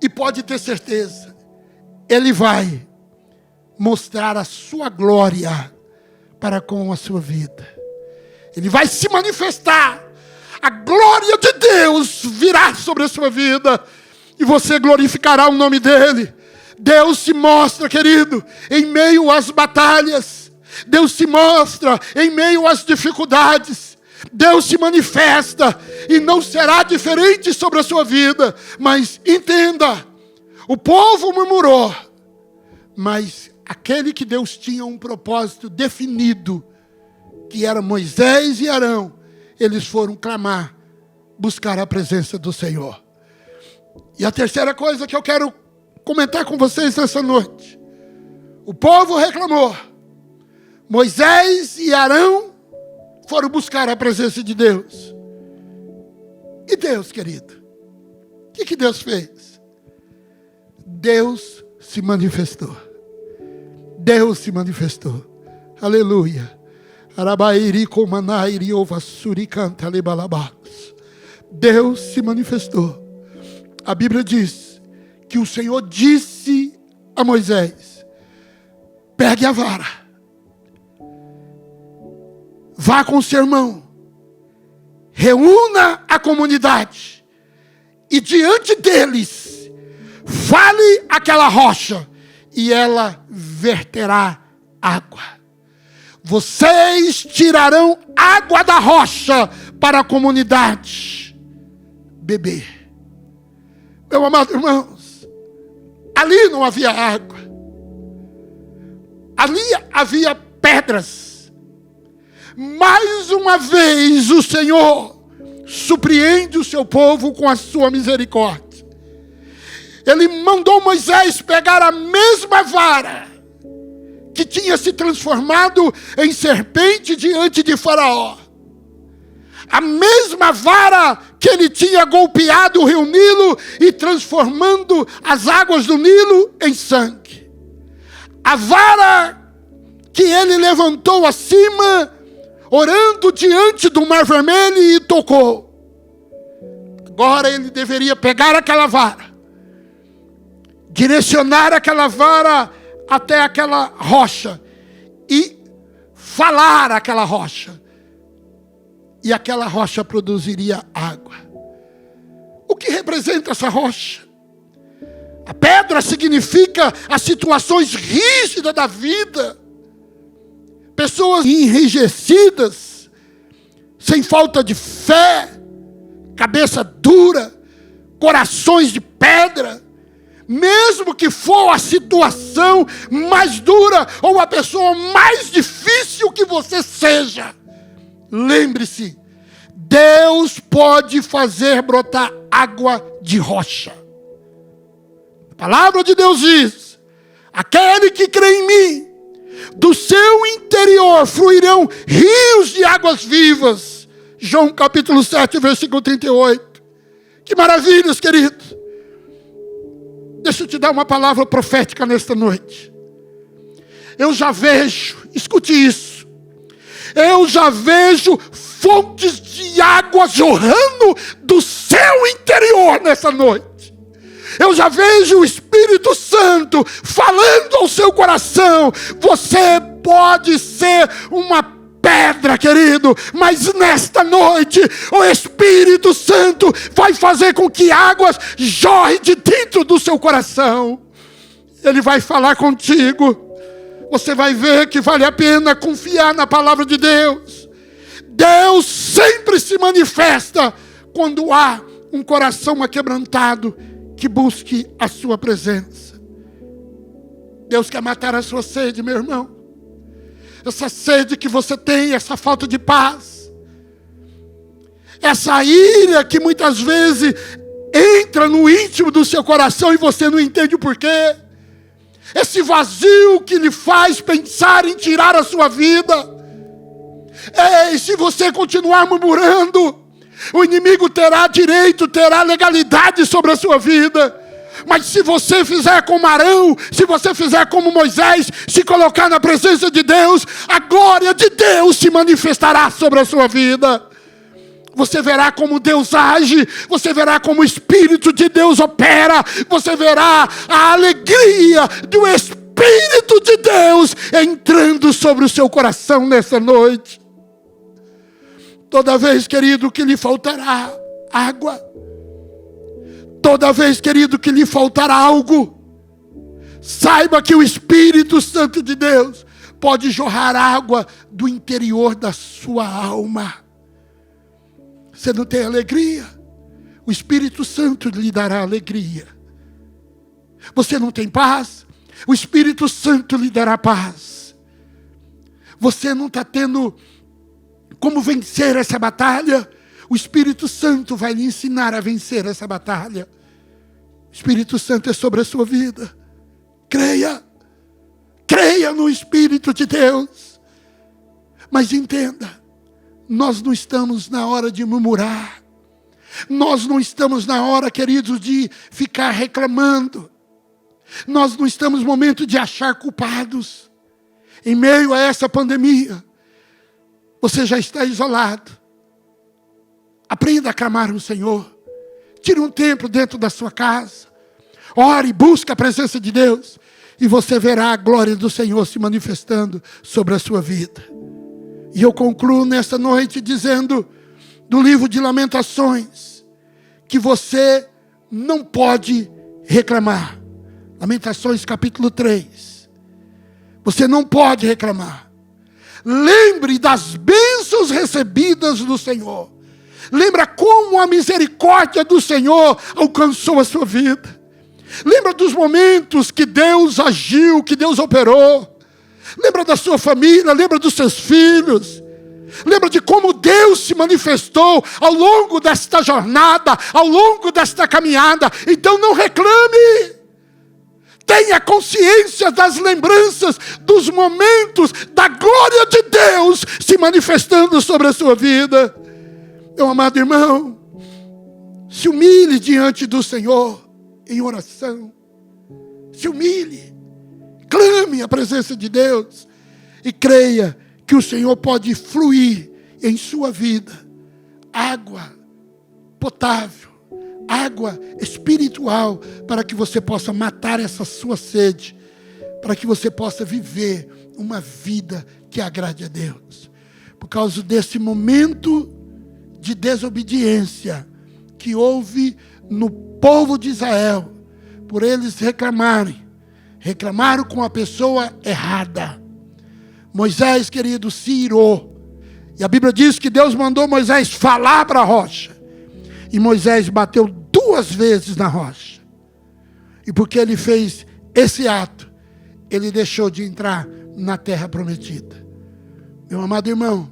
E pode ter certeza, Ele vai mostrar a sua glória para com a sua vida. Ele vai se manifestar. A glória de Deus virá sobre a sua vida. E você glorificará o nome dEle. Deus se mostra, querido, em meio às batalhas. Deus se mostra em meio às dificuldades. Deus se manifesta e não será diferente sobre a sua vida. Mas entenda, o povo murmurou, mas aquele que Deus tinha um propósito definido, que era Moisés e Arão, eles foram clamar, buscar a presença do Senhor. E a terceira coisa que eu quero comentar com vocês nessa noite: o povo reclamou, Moisés e Arão foram buscar a presença de Deus. E Deus, querido, o que Deus fez? Deus se manifestou. Deus se manifestou. Aleluia. Deus se manifestou. A Bíblia diz que o Senhor disse a Moisés: pegue a vara, vá com o seu irmão, reúna a comunidade e diante deles fale aquela rocha e ela verterá água. Vocês tirarão água da rocha para a comunidade beber. Meu amado irmãos, ali não havia água. Ali havia pedras. Mais uma vez o Senhor surpreende o seu povo com a sua misericórdia. Ele mandou Moisés pegar a mesma vara que tinha se transformado em serpente diante de Faraó. A mesma vara que ele tinha golpeado o rio Nilo e transformando as águas do Nilo em sangue. A vara que ele levantou acima, orando diante do Mar Vermelho e tocou. Agora ele deveria pegar aquela vara, direcionar aquela vara até aquela rocha e falar aquela rocha. E aquela rocha produziria água. O que representa essa rocha? A pedra significa as situações rígidas da vida. Pessoas enrijecidas, sem falta de fé, cabeça dura, corações de pedra. Mesmo que for a situação mais dura ou a pessoa mais difícil que você seja, lembre-se, Deus pode fazer brotar água de rocha. A palavra de Deus diz: aquele que crê em mim, do seu interior fluirão rios de águas vivas. João capítulo 7, versículo 38. Que maravilhas, queridos. Deixa eu te dar uma palavra profética nesta noite. Eu já vejo, escute isso, eu já vejo fontes de água jorrando do seu interior nessa noite. Eu já vejo o Espírito Santo falando ao seu coração. Você pode ser uma pedra, querido, mas nesta noite o Espírito Santo vai fazer com que águas jorrem de dentro do seu coração. Ele vai falar contigo. Você vai ver que vale a pena confiar na palavra de Deus. Deus sempre se manifesta quando há um coração aquebrantado que busque a sua presença. Deus quer matar a sua sede, meu irmão. Essa sede que você tem, essa falta de paz, essa ira que muitas vezes entra no íntimo do seu coração e você não entende o porquê. Esse vazio que lhe faz pensar em tirar a sua vida. E se você continuar murmurando, o inimigo terá direito, terá legalidade sobre a sua vida. Mas se você fizer como Arão, se você fizer como Moisés, se colocar na presença de Deus, a glória de Deus se manifestará sobre a sua vida. Você verá como Deus age, você verá como o Espírito de Deus opera, você verá a alegria do Espírito de Deus entrando sobre o seu coração nessa noite. Toda vez, querido, que lhe faltará água, toda vez, querido, que lhe faltará algo, saiba que o Espírito Santo de Deus pode jorrar água do interior da sua alma. Você não tem alegria? O Espírito Santo lhe dará alegria. Você não tem paz? O Espírito Santo lhe dará paz. Você não está tendo como vencer essa batalha? O Espírito Santo vai lhe ensinar a vencer essa batalha. O Espírito Santo é sobre a sua vida. Creia. Creia no Espírito de Deus. Mas entenda, nós não estamos na hora de murmurar. Nós não estamos na hora, queridos, de ficar reclamando. Nós não estamos no momento de achar culpados. Em meio a essa pandemia, você já está isolado. Aprenda a clamar o Senhor. Tire um tempo dentro da sua casa. Ore, busque a presença de Deus. E você verá a glória do Senhor se manifestando sobre a sua vida. E eu concluo nesta noite dizendo, do livro de Lamentações, que você não pode reclamar. Lamentações capítulo 3. Você não pode reclamar. Lembre das bênçãos recebidas do Senhor. Lembra como a misericórdia do Senhor alcançou a sua vida. Lembra dos momentos que Deus agiu, que Deus operou. Lembra da sua família, lembra dos seus filhos. Lembra de como Deus se manifestou ao longo desta jornada, ao longo desta caminhada. Então não reclame. Tenha consciência das lembranças, dos momentos da glória de Deus se manifestando sobre a sua vida. Meu amado irmão, se humilhe diante do Senhor em oração. Se humilhe. Clame a presença de Deus e creia que o Senhor pode fluir em sua vida água potável, água espiritual, para que você possa matar essa sua sede, para que você possa viver uma vida que agrade a Deus. Por causa desse momento de desobediência que houve no povo de Israel, por eles reclamaram com a pessoa errada. Moisés, querido, se irou. E a Bíblia diz que Deus mandou Moisés falar para a rocha. E Moisés bateu 2 vezes na rocha. E porque ele fez esse ato, ele deixou de entrar na terra prometida. Meu amado irmão,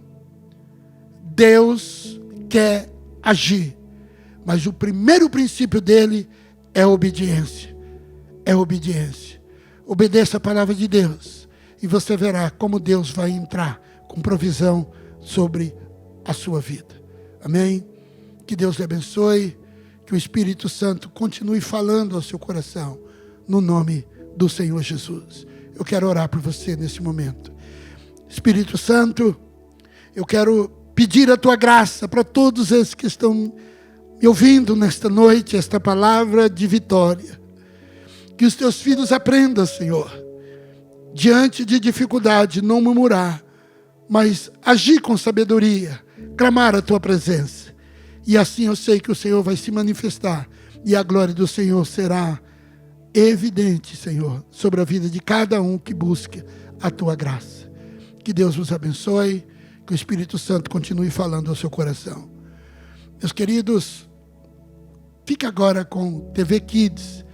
Deus quer agir. Mas o primeiro princípio dele é a obediência. É a obediência. Obedeça a palavra de Deus. E você verá como Deus vai entrar com provisão sobre a sua vida. Amém? Que Deus lhe abençoe. Que o Espírito Santo continue falando ao seu coração. No nome do Senhor Jesus. Eu quero orar por você nesse momento. Espírito Santo, eu quero pedir a tua graça para todos esses que estão me ouvindo nesta noite, esta palavra de vitória. Que os teus filhos aprendam, Senhor, diante de dificuldade, não murmurar, mas agir com sabedoria, clamar a tua presença. E assim eu sei que o Senhor vai se manifestar e a glória do Senhor será evidente, Senhor, sobre a vida de cada um que busque a tua graça. Que Deus vos abençoe, que o Espírito Santo continue falando ao seu coração. Meus queridos, fique agora com TV Kids.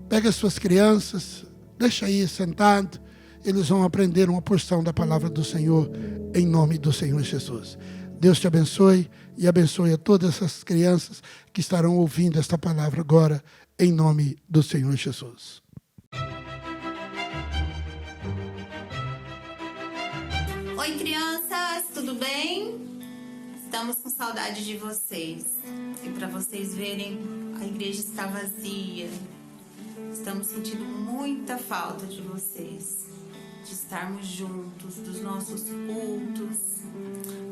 Pega as suas crianças, deixa aí sentado. Eles vão aprender uma porção da palavra do Senhor, em nome do Senhor Jesus. Deus te abençoe e abençoe a todas essas crianças que estarão ouvindo esta palavra agora, em nome do Senhor Jesus. Oi, crianças, tudo bem? Estamos com saudade de vocês. E para vocês verem, a igreja está vazia. Estamos sentindo muita falta de vocês. de estarmos juntos, dos nossos cultos.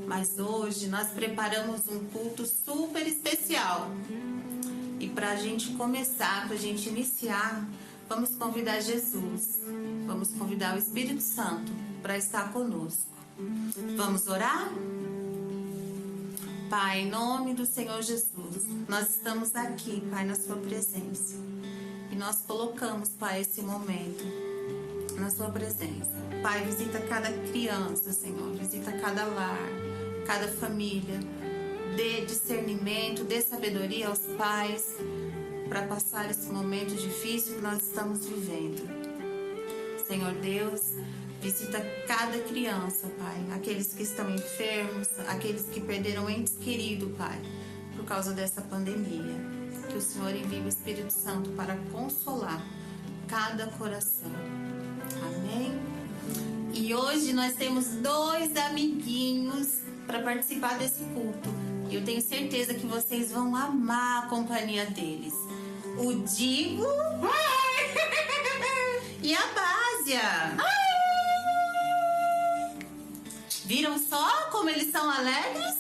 Mas hoje nós preparamos um culto super especial. E para a gente começar, para a gente iniciar, vamos convidar Jesus, vamos convidar o Espírito Santo para estar conosco. Vamos orar? Pai, em nome do Senhor Jesus, nós estamos aqui, Pai, na sua presença. E nós colocamos, Pai, esse momento na sua presença. Pai, visita cada criança, Senhor, visita cada lar, cada família. Dê discernimento, dê sabedoria aos pais para passar esse momento difícil que nós estamos vivendo. Senhor Deus, visita cada criança, Pai, aqueles que estão enfermos, aqueles que perderam entes queridos, Pai, por causa dessa pandemia. Que o Senhor envie o Espírito Santo para consolar cada coração. Amém? E hoje nós temos 2 amiguinhos para participar desse culto. E eu tenho certeza que vocês vão amar a companhia deles. O Digo e a Básia. Viram só como eles são alegres?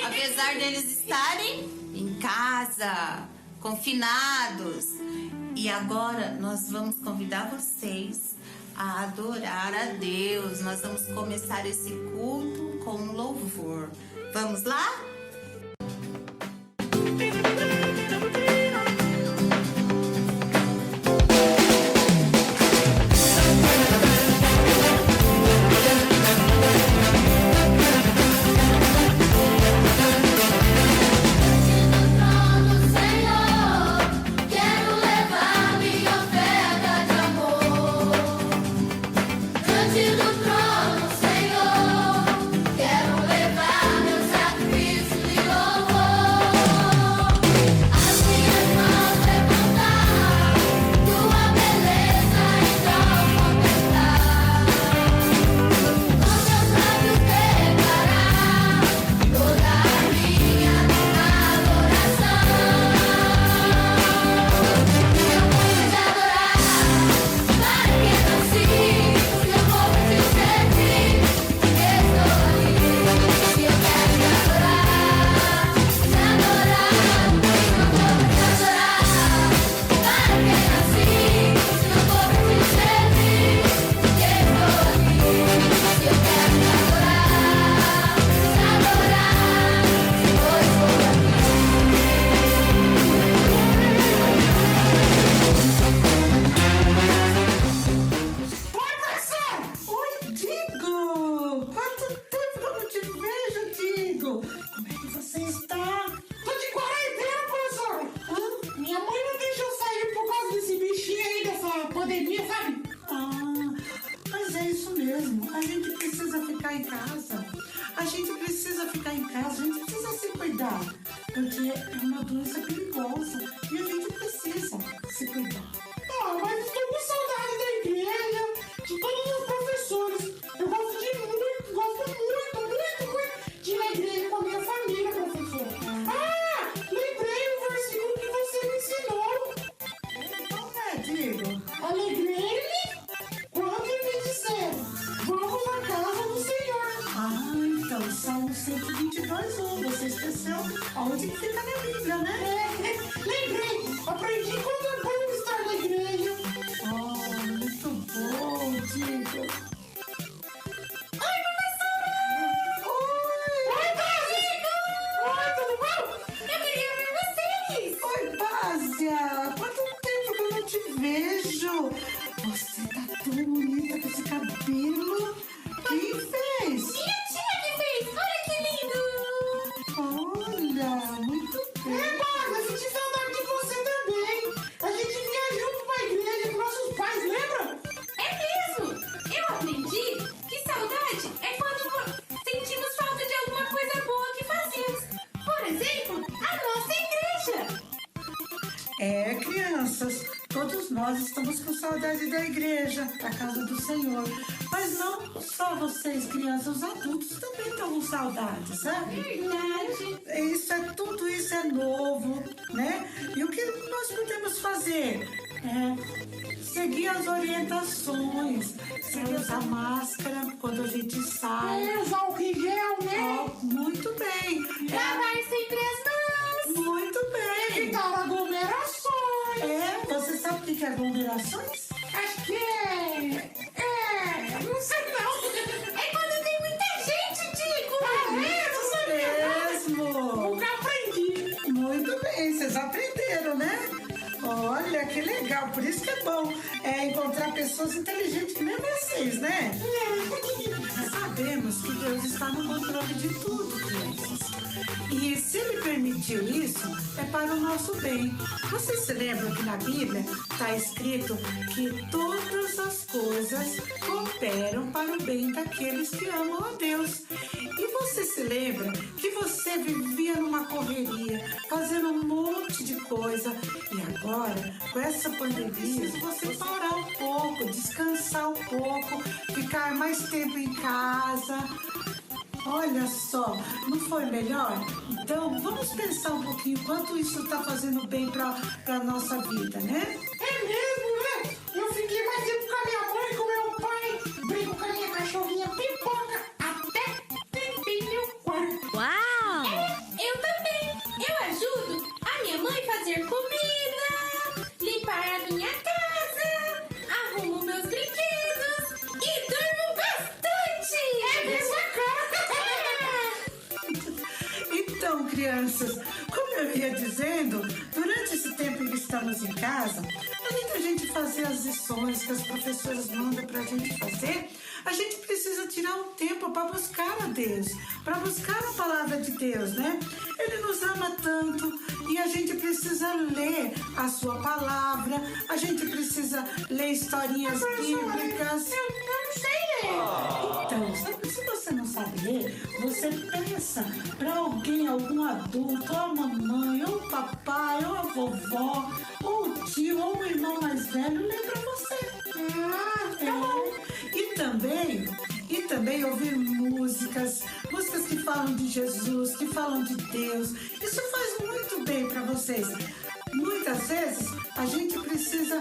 Apesar deles estarem em casa, confinados. E agora nós vamos convidar vocês a adorar a Deus. Nós vamos começar esse culto com um louvor. Vamos lá? Crianças, todos nós estamos com saudade da igreja, da casa do Senhor. Mas não só vocês, crianças, os adultos também estão com saudade, sabe? Verdade. Tudo isso é novo, né? E o que nós podemos fazer? Seguir as orientações, seguir usar máscara quando a gente sai. Usar o gel, né? Muito bem. Lavar sempre as mãos. Muito bem. Evitar aglomerações. Você sabe o que é aglomerações? Acho que não sei não. É quando tem muita gente, Tico. Não sei mesmo. Nunca aprendi. Muito bem, vocês aprenderam, né? Olha, que legal. Por isso que é bom encontrar pessoas inteligentes que nem vocês, né? Sabemos que Deus está no controle de tudo, crianças. E se Ele permitiu isso, é para o nosso bem. Vocês se lembram que na Bíblia está escrito que todas as coisas cooperam para o bem daqueles que amam a Deus. E você se lembra que você vivia numa correria, fazendo um monte de coisa. E agora, com essa pandemia, se você parar um pouco, descansar um pouco, ficar mais tempo em casa, olha só, não foi melhor? Então, vamos pensar um pouquinho quanto isso está fazendo bem para a nossa vida, né? É mesmo, né? Eu fiquei mais tempo com a minha mãe, com meu pai, brinco com a minha cachorrinha Pipoca, até limpei meu quarto. Uau! Eu também. Eu ajudo a minha mãe a fazer comida, limpar a minha casa, arrumo meus brinquedos e durmo bastante. É mesmo, cara? Então, crianças, como eu ia dizendo, durante esse tempo em que estamos em casa, além da gente fazer as lições que as professoras mandam pra gente fazer, a gente precisa tirar um tempo para buscar a Deus, para buscar a palavra de Deus, né? Ele nos ama tanto e a gente precisa ler a sua palavra, a gente precisa ler historinhas bíblicas. Eu não sei ler. Então, se você não sabe ler, você peça para alguém, algum adulto, ou a mamãe, ou o papai, ou a vovó, ou o tio, ou o irmão mais velho, ler para você. Tá bom. E também ouvir músicas que falam de Jesus, que falam de Deus. Isso faz muito bem para vocês. Muitas vezes a gente precisa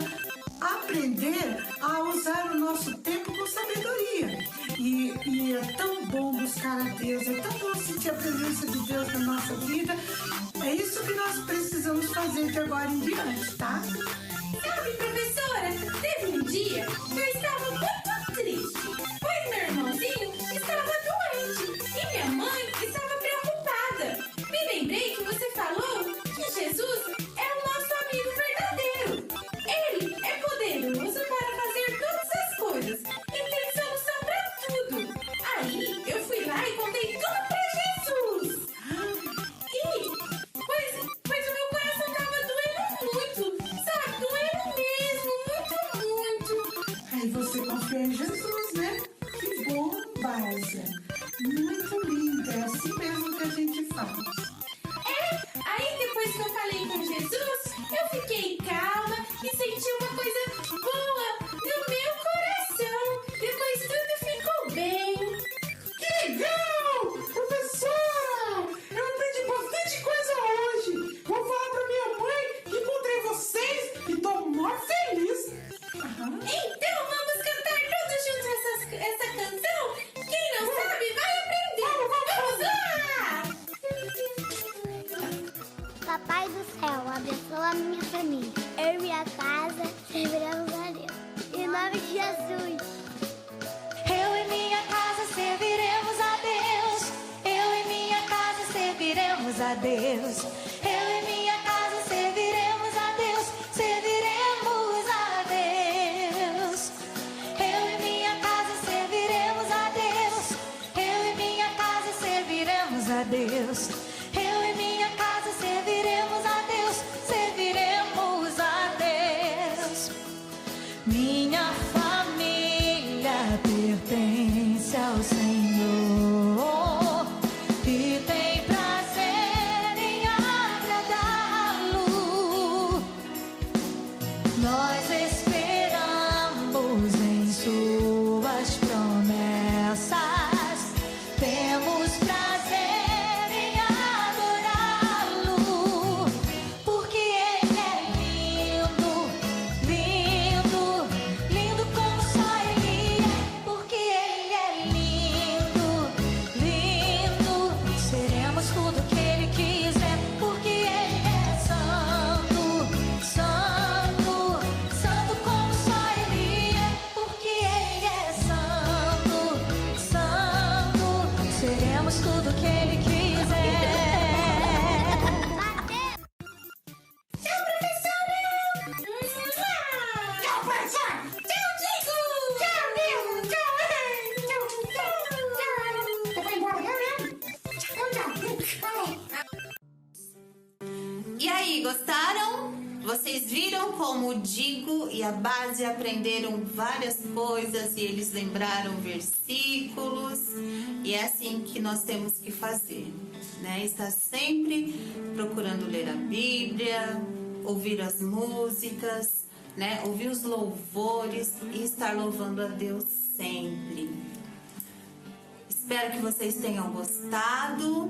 aprender a usar o nosso tempo com sabedoria. E é tão bom buscar a Deus, é tão bom sentir a presença de Deus na nossa vida. É isso que nós precisamos fazer de agora em diante, tá? Sabe, professora, teve um dia que eu estava muito triste, pois meu irmãozinho estava doente e minha mãe estava preocupada. Me lembrei que você falou que Jesus é o nosso amigo verdadeiro. Ele é poderoso para fazer todas as coisas e tem solução para tudo. Aí eu fui lá e contei tudo para Jesus. Pois o meu coração estava doendo muito, sabe? Doendo mesmo, muito. Aí você confia em Jesus, né? Que bom, Bárzia. Muito linda, é assim mesmo que a gente faz. Aí depois que eu falei com Jesus, eu fiquei calma e senti uma coisa boa no meu coração. Depois tudo ficou bem. Que legal! Professora! Eu aprendi bastante coisa hoje. Vou falar pra minha mãe que encontrei vocês e tô mó feliz. Então vamos cantar todos juntos essa canção? Quem não sabe vai aprender. Vamos lá! Papai do céu, abençoa a minha família. Eu e minha casa serviremos a Deus. Em nome de Jesus. Eu e minha casa serviremos a Deus. Eu e minha casa serviremos a Deus. Eu e minha casa serviremos a Deus. Serviremos a Deus. Eu e minha casa serviremos a Deus. Eu e minha casa serviremos a Deus. Eu e minha casa serviremos a Deus. Serviremos a Deus. Minha família pertence ao Senhor e tem prazer em agradá-lo. Nós esperamos em suas promessas. Temos prazer em agradá-lo. Vocês viram como o Digo e a Base aprenderam várias coisas e eles lembraram versículos, e é assim que nós temos que fazer, né? Estar sempre procurando ler a Bíblia, ouvir as músicas, né? Ouvir os louvores e estar louvando a Deus sempre. Espero que vocês tenham gostado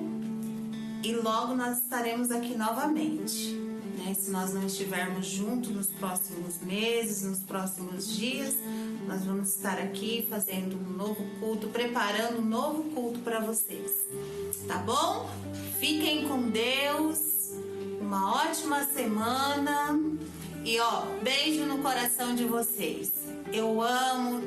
e logo nós estaremos aqui novamente. Se nós não estivermos juntos nos próximos meses, nos próximos dias, nós vamos estar aqui fazendo um novo culto, preparando um novo culto para vocês, tá bom? Fiquem com Deus, uma ótima semana e beijo no coração de vocês. Eu amo